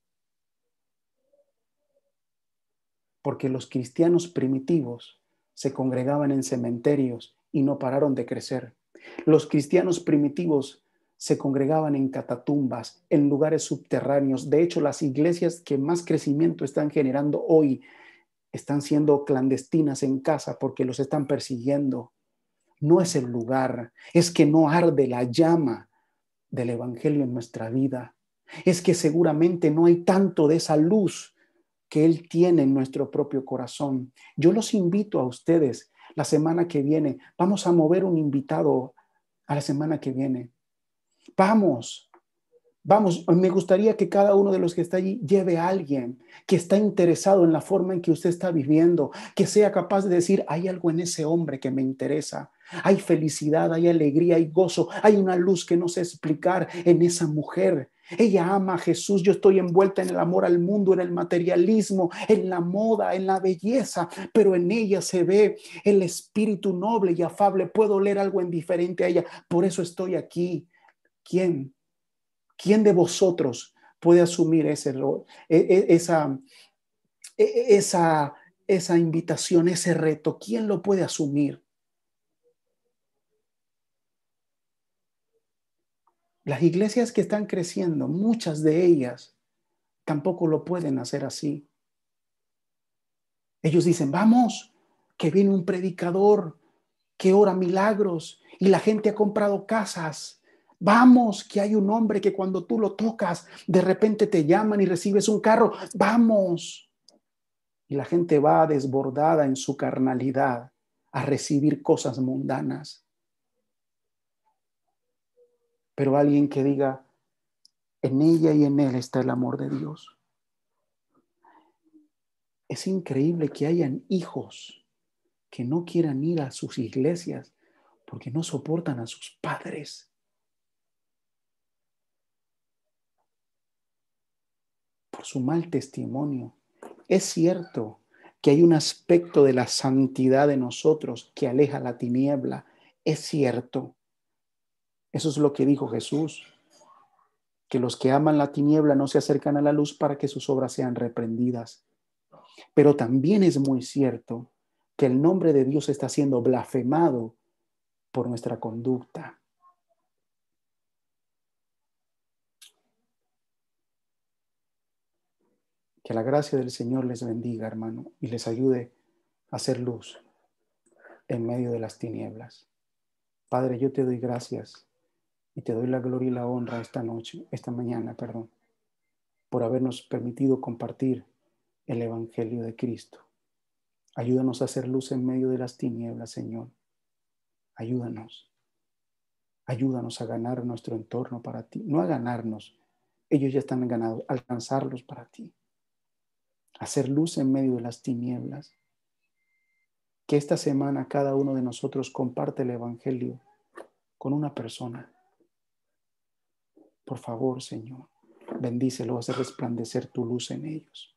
Porque los cristianos primitivos se congregaban en cementerios y no pararon de crecer. Los cristianos primitivos se congregaban en catatumbas, en lugares subterráneos. De hecho, las iglesias que más crecimiento están generando hoy están siendo clandestinas en casa porque los están persiguiendo. No es el lugar, es que no arde la llama del evangelio en nuestra vida. Es que seguramente no hay tanto de esa luz que Él tiene en nuestro propio corazón. Yo los invito a ustedes la semana que viene. Vamos a mover un invitado a la semana que viene. Vamos, me gustaría que cada uno de los que está allí lleve a alguien que está interesado en la forma en que usted está viviendo, que sea capaz de decir, hay algo en ese hombre que me interesa. Hay felicidad, hay alegría, hay gozo, hay una luz que no sé explicar en esa mujer. Ella ama a Jesús, yo estoy envuelta en el amor al mundo, en el materialismo, en la moda, en la belleza, pero en ella se ve el espíritu noble y afable. Puedo leer algo en diferente a ella, por eso estoy aquí. ¿Quién? ¿Quién de vosotros puede asumir ese rol, esa invitación, ese reto? ¿Quién lo puede asumir? Las iglesias que están creciendo, muchas de ellas tampoco lo pueden hacer así. Ellos dicen, vamos, que viene un predicador que ora milagros y la gente ha comprado casas. Vamos, que hay un hombre que cuando tú lo tocas, de repente te llaman y recibes un carro. Vamos. Y la gente va desbordada en su carnalidad a recibir cosas mundanas. Pero alguien que diga, en ella y en él está el amor de Dios. Es increíble que hayan hijos que no quieran ir a sus iglesias porque no soportan a sus padres. Por su mal testimonio. Es cierto que hay un aspecto de la santidad de nosotros que aleja la tiniebla. Es cierto. Eso es lo que dijo Jesús. que los que aman la tiniebla no se acercan a la luz para que sus obras sean reprendidas. Pero también es muy cierto que el nombre de Dios está siendo blasfemado por nuestra conducta. Que la gracia del Señor les bendiga, hermano, y les ayude a hacer luz en medio de las tinieblas. Padre, yo te doy gracias y te doy la gloria y la honra esta mañana, por habernos permitido compartir el Evangelio de Cristo. Ayúdanos a hacer luz en medio de las tinieblas, Señor. Ayúdanos. Ayúdanos a ganar nuestro entorno para ti. No a ganarnos. Ellos ya están ganados. Alcanzarlos para ti. Hacer luz en medio de las tinieblas. Que esta semana cada uno de nosotros comparte el Evangelio con una persona. Por favor, Señor, bendícelo, haz resplandecer tu luz en ellos.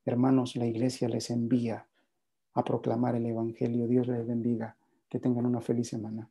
Hermanos, la iglesia les envía a proclamar el Evangelio. Dios les bendiga. Que tengan una feliz semana.